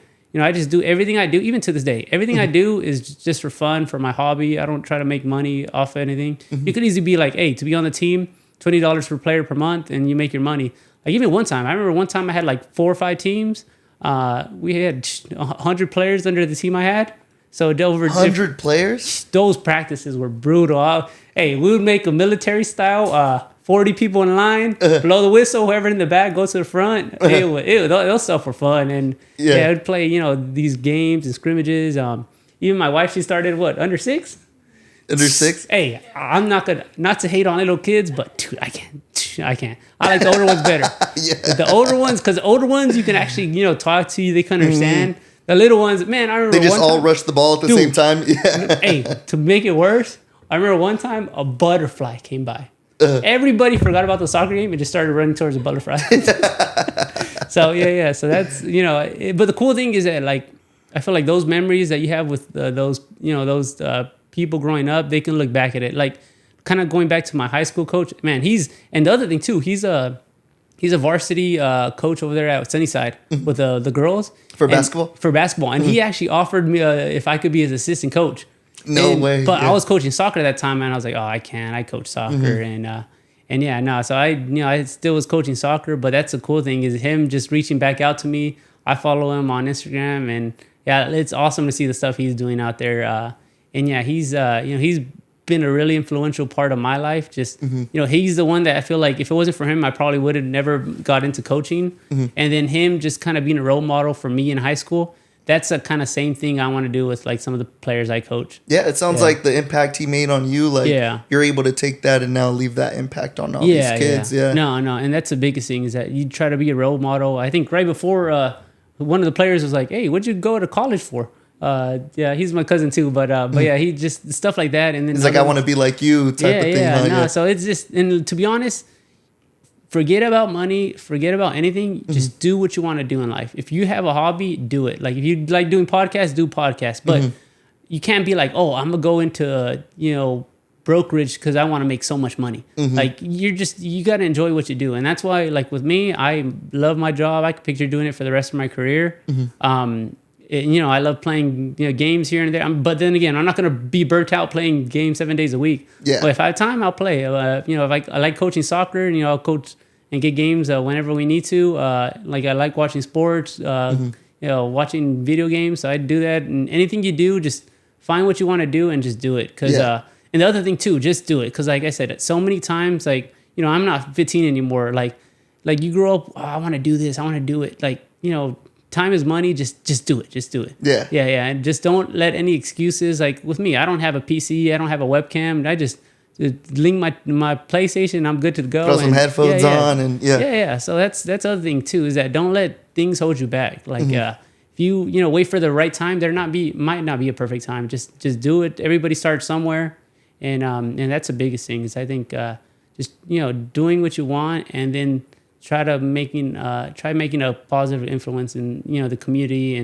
just do everything I do, even to this day. Everything I do is just for fun, for my hobby. I don't try to make money off anything. You could easily be like, hey, to be on the team, $20 per player per month, and you make your money. Like even one time, I remember one time I had like 4 or 5 teams. We had 100 players under the team I had. So over 100 players? Those practices were brutal. We would make a military style, 40 people in line, blow the whistle, whoever in the back goes to the front. Those stuff were fun. And I'd play, these games and scrimmages. Even my wife, she started under 6? Under 6? Hey, I'm not to hate on little kids, but dude, I can't. I like the older ones better. The older ones, because the older ones you can actually talk to you, they can understand. The little ones, man, I remember they just all rush the ball at the same time. Yeah. Hey, to make it worse, I remember one time a butterfly came by. Everybody forgot about the soccer game and just started running towards the butterfly. So so that's but the cool thing is that like I feel like those memories that you have with those people growing up, they can look back at it. Like kind of going back to my high school coach, man, and the other thing too, he's a varsity coach over there at Sunnyside with the girls. For basketball? And he actually offered me if I could be his assistant coach. No way. But I was coaching soccer at that time, and I was like, oh, I can't. I coach soccer. So I still was coaching soccer, but that's the cool thing is him just reaching back out to me. I follow him on Instagram, and it's awesome to see the stuff he's doing out there. He's been a really influential part of my life. Just he's the one that I feel like if it wasn't for him, I probably would have never got into coaching. And then him just kind of being a role model for me in high school. That's a kind of same thing I want to do with like some of the players I coach. Yeah, it sounds like the impact he made on you. Like you're able to take that and now leave that impact on all these kids. Yeah. No, and that's the biggest thing is that you try to be a role model. I think right before one of the players was like, "Hey, what'd you go to college for?" He's my cousin too, but he just stuff like that. And then it's like I want to be like you type of thing. So it's just, and to be honest, forget about money, forget about anything. Just do what you want to do in life. If you have a hobby, do it. Like if you like doing podcasts, do podcasts. But you can't be like, oh, I'm gonna go into brokerage because I want to make so much money. Like you got to enjoy what you do, and that's why like with me, I love my job. I can picture doing it for the rest of my career. I love playing games here and there. But then again, I'm not going to be burnt out playing games 7 days a week. Yeah. But if I have time, I'll play. If I like coaching soccer, I'll coach and get games whenever we need to. Like I like watching sports, watching video games. So I do that. And anything you do, just find what you want to do and just do it. Because and the other thing too, just do it. Because like I said, so many times, like I'm not 15 anymore. Like you grow up, I want to do this, I want to do it. Like time is money. Just do it. Just do it. Yeah. And just don't let any excuses. Like with me, I don't have a PC. I don't have a webcam. I just link my PlayStation. I'm good to go. Throw some headphones on and So that's the other thing too is that don't let things hold you back. Like if you wait for the right time, might not be a perfect time. Just do it. Everybody starts somewhere, and that's the biggest thing. Is I think just doing what you want and then. Try making a positive influence in the community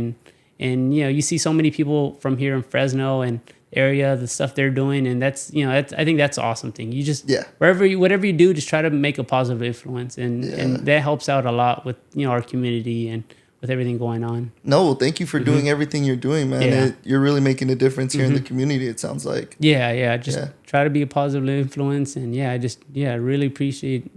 and you see so many people from here in Fresno and area the stuff they're doing and that's I think that's an awesome thing. You just whatever you do, just try to make a positive influence and that helps out a lot with our community and with everything going on. No, thank you for doing everything you're doing, man. You're really making a difference here in the community, it sounds like. Just try to be a positive influence and I really appreciate,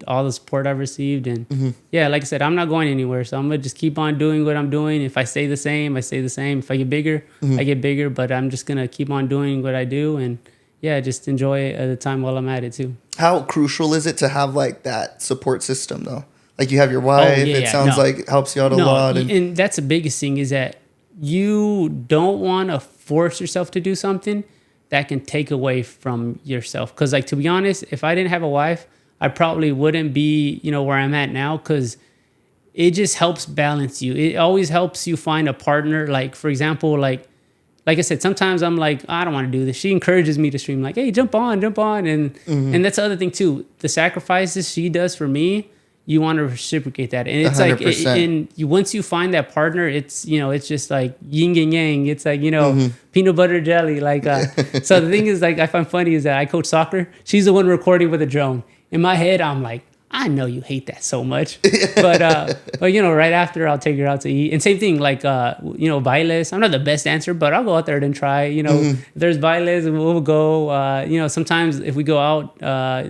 all the support I've received and like I said, I'm not going anywhere. So I'm going to just keep on doing what I'm doing. If I stay the same, I stay the same. If I get bigger, I get bigger, but I'm just going to keep on doing what I do and just enjoy it at the time while I'm at it too. How crucial is it to have like that support system though? Like you have your wife, it sounds like it helps you out a lot. And that's the biggest thing is that you don't want to force yourself to do something that can take away from yourself. Because like, to be honest, if I didn't have a wife, I probably wouldn't be, where I'm at now, because it just helps balance you. It always helps you find a partner. Like, for example, like I said, sometimes I'm like, I don't want to do this. She encourages me to stream, like, hey, jump on. And that's the other thing too. The sacrifices she does for me, you want to reciprocate that. And it's 100%. like, once you find that partner, it's, it's just like yin and yang. It's like, peanut butter jelly. Like, so the thing is, like, I find funny is that I coach soccer. She's the one recording with a drone. In my head, I'm like, I know you hate that so much, but right after I'll take her out to eat. And same thing, like, bailes. I'm not the best dancer, but I'll go out there and try, if there's bailes, we'll go, sometimes if we go out,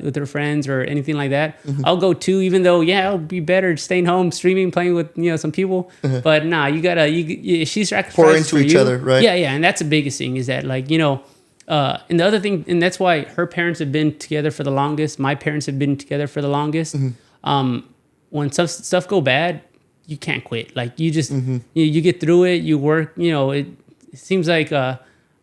with her friends or anything like that, I'll go too, even though, it'll be better staying home, streaming, playing with, some people, but nah, she's sacrificed pour into for each you. other, right? Yeah. And that's the biggest thing is that, like, and the other thing, and that's why her parents have been together for the longest. My parents have been together for the longest. When stuff go bad, you can't quit. Like, you just, you get through it, you work, it seems like,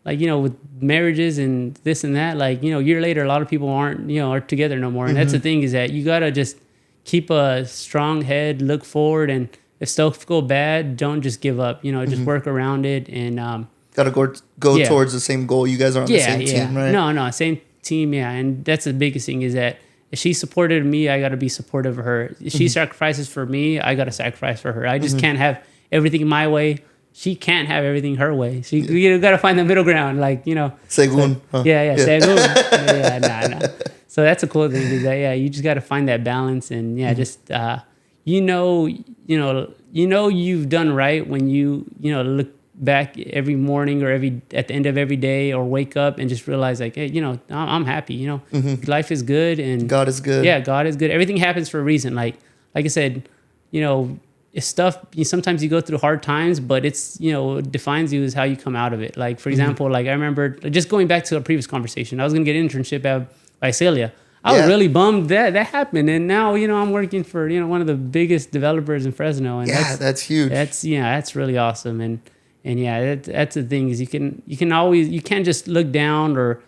with marriages and this and that, like, a year later, a lot of people are together no more. And that's the thing is that you got to just keep a strong head, look forward. And if stuff go bad, don't just give up, just work around it. And, gotta go towards the same goal. You guys are on the same team, right? No, same team, and that's the biggest thing is that if she supported me, I gotta be supportive of her. If she sacrifices for me, I gotta sacrifice for her. I just can't have everything my way. She can't have everything her way. You gotta find the middle ground, like, Segun. So, segun. Nah. So that's a cool thing is that you just gotta find that balance and just you've done right when you look back every morning or at the end of every day or wake up and just realize like, hey, I'm happy, life is good and God is good. Yeah, God is good. Everything happens for a reason. Like I said, it's stuff, sometimes you go through hard times, but it's, what defines you is how you come out of it. Like, for example, like I remember just going back to a previous conversation, I was going to get an internship at Visalia. I was really bummed that happened. And now, I'm working for, one of the biggest developers in Fresno. And that's huge. That's really awesome. And that's the thing is you can't just look down or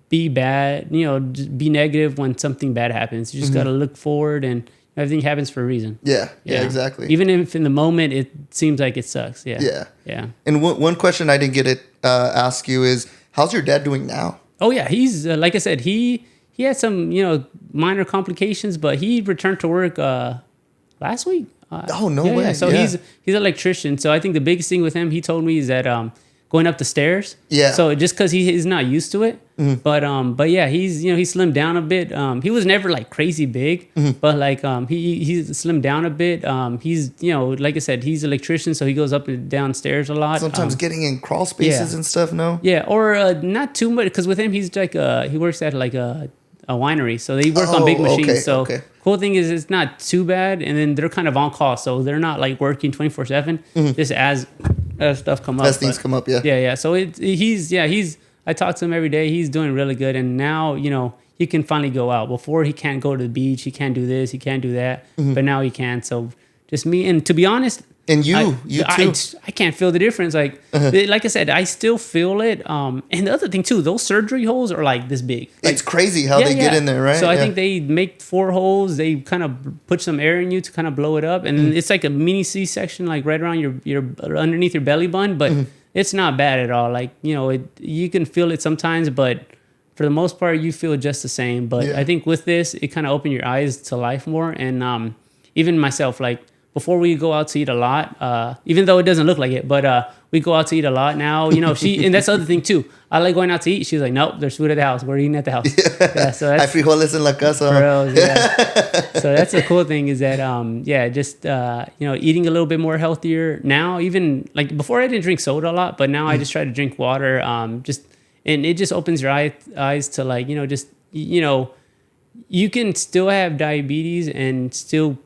be bad, just be negative when something bad happens. You just got to look forward and everything happens for a reason. Yeah, exactly. Even if in the moment it seems like it sucks. Yeah. And one question I didn't get to ask you is, how's your dad doing now? Oh yeah, he's like I said, he had some minor complications, but he returned to work last week. Way! Yeah. So he's an electrician. So I think the biggest thing with him, he told me, is that going up the stairs. Yeah. So just because he's not used to it, but yeah, he's he slimmed down a bit. He was never like crazy big, but like he's slimmed down a bit. He's like I said, he's an electrician, so he goes up and down stairs a lot. Sometimes getting in crawl spaces and stuff. No. Yeah, or not too much because with him he's like he works at like a winery, so they work on big machines. Cool thing is it's not too bad, and then they're kind of on call, so they're not like working 24/7. Just as stuff come up, as things come up, yeah. So he's I talk to him every day. He's doing really good, and now he can finally go out. Before he can't go to the beach, he can't do this, he can't do that, but now he can. So just me, and to be honest. And you too. I can't feel the difference. Like I said, I still feel it. And the other thing too, those surgery holes are like this big. Like, it's crazy how they get in there, right? So I think they make 4 holes. They kind of put some air in you to kind of blow it up, and it's like a mini C-section, like right around your underneath your belly button. But it's not bad at all. Like you can feel it sometimes, but for the most part, you feel just the same. But I think with this, it kind of opened your eyes to life more. And even myself, like. Before we go out to eat a lot, even though it doesn't look like it, but we go out to eat a lot now. She and that's the other thing too. I like going out to eat. She's like, nope, there's food at the house. We're eating at the house. Yeah, so that's hay frijoles en la casa. So that's the cool thing is that just eating a little bit more healthier now. Even like before, I didn't drink soda a lot, but now I just try to drink water. And it just opens your eyes to like you can still have diabetes and still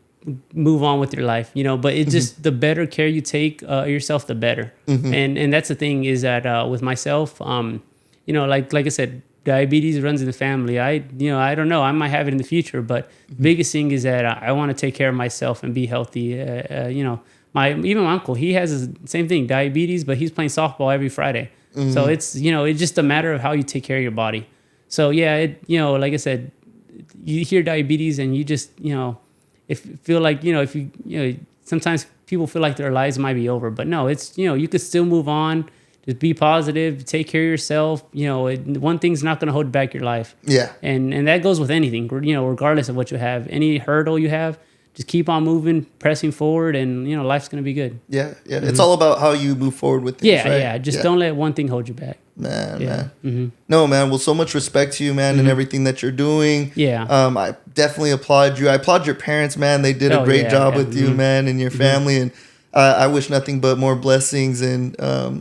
move on with your life, but it's just the better care you take yourself, the better. And that's the thing is that with myself, like I said, diabetes runs in the family. I don't know, I might have it in the future, but the biggest thing is that I want to take care of myself and be healthy. Even my uncle, he has the same thing, diabetes, but he's playing softball every Friday. So it's, you know, it's just a matter of how you take care of your body. So yeah, it, you know, like I said, you hear diabetes and you just, you know, if feel like, you know, if you know, sometimes people feel like their lives might be over, but no, it's, you know, you could still move on. Just be positive, take care of yourself. You know, one thing's not going to hold back your life. Yeah. And that goes with anything, you know, regardless of what you have. Any hurdle you have, just keep on moving, pressing forward, and, you know, life's going to be good. Yeah, yeah. It's all about how you move forward with things, Yeah, right? yeah. Just don't let one thing hold you back. Man. No, man. Well, so much respect to you, man, and everything that you're doing. Yeah. I definitely applaud you. I applaud your parents, man. They did a great job with you, man, and your family. And I wish nothing but more blessings and,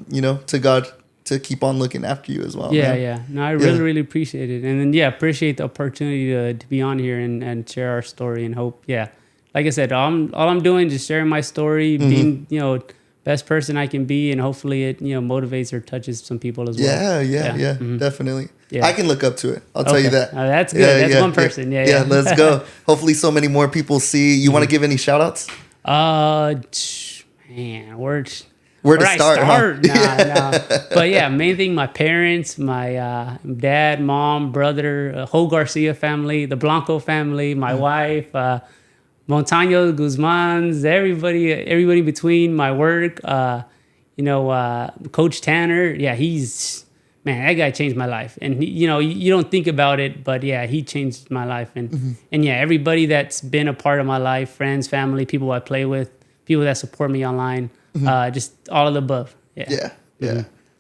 you know, to God to keep on looking after you as well. Yeah, man. yeah. No, I really appreciate it. And then, yeah, appreciate the opportunity to be on here and share our story and hope. Yeah. Like I said, all I'm doing is just sharing my story, being, you know, best person I can be, and hopefully it, you know, motivates or touches some people as well. Yeah, definitely. Yeah. I can look up to it. I'll tell you that. That's good. That's one person. Yeah. Let's go. Hopefully so many more people see. You want to give any shout outs? Man, where to start? Huh? Nah. But yeah, main thing, my parents, my dad, mom, brother, whole Garcia family, the Blanco family, my wife, Montaño, Guzman's, everybody between, my work, you know, Coach Tanner. Yeah, man, that guy changed my life. And he, you know, you don't think about it, but yeah, he changed my life. And and yeah, everybody that's been a part of my life, friends, family, people I play with, people that support me online, just all of the above. Yeah.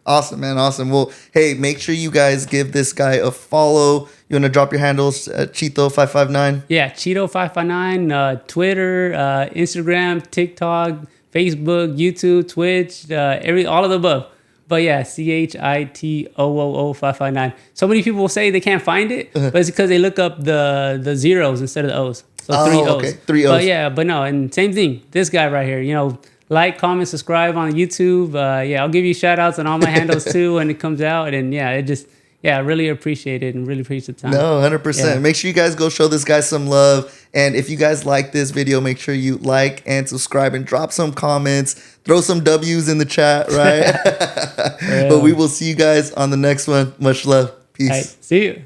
Awesome, man. Awesome. Well, hey, make sure you guys give this guy a follow. You want to drop your handles at Chito559? Yeah, Chito559, Twitter, Instagram, TikTok, Facebook, YouTube, Twitch, all of the above. But yeah, CHITOOO559. So many people will say they can't find it, but it's because they look up the zeros instead of the O's. So 3 O's. Okay. 3 O's. But yeah, but no, and same thing. This guy right here, you know, like, comment, subscribe on YouTube. I'll give you shout outs on all my handles too when it comes out. And yeah, I really appreciate it and really appreciate the time. No, 100%. Yeah. Make sure you guys go show this guy some love. And if you guys like this video, make sure you like and subscribe and drop some comments. Throw some W's in the chat, right? But we will see you guys on the next one. Much love. Peace. All right, see you.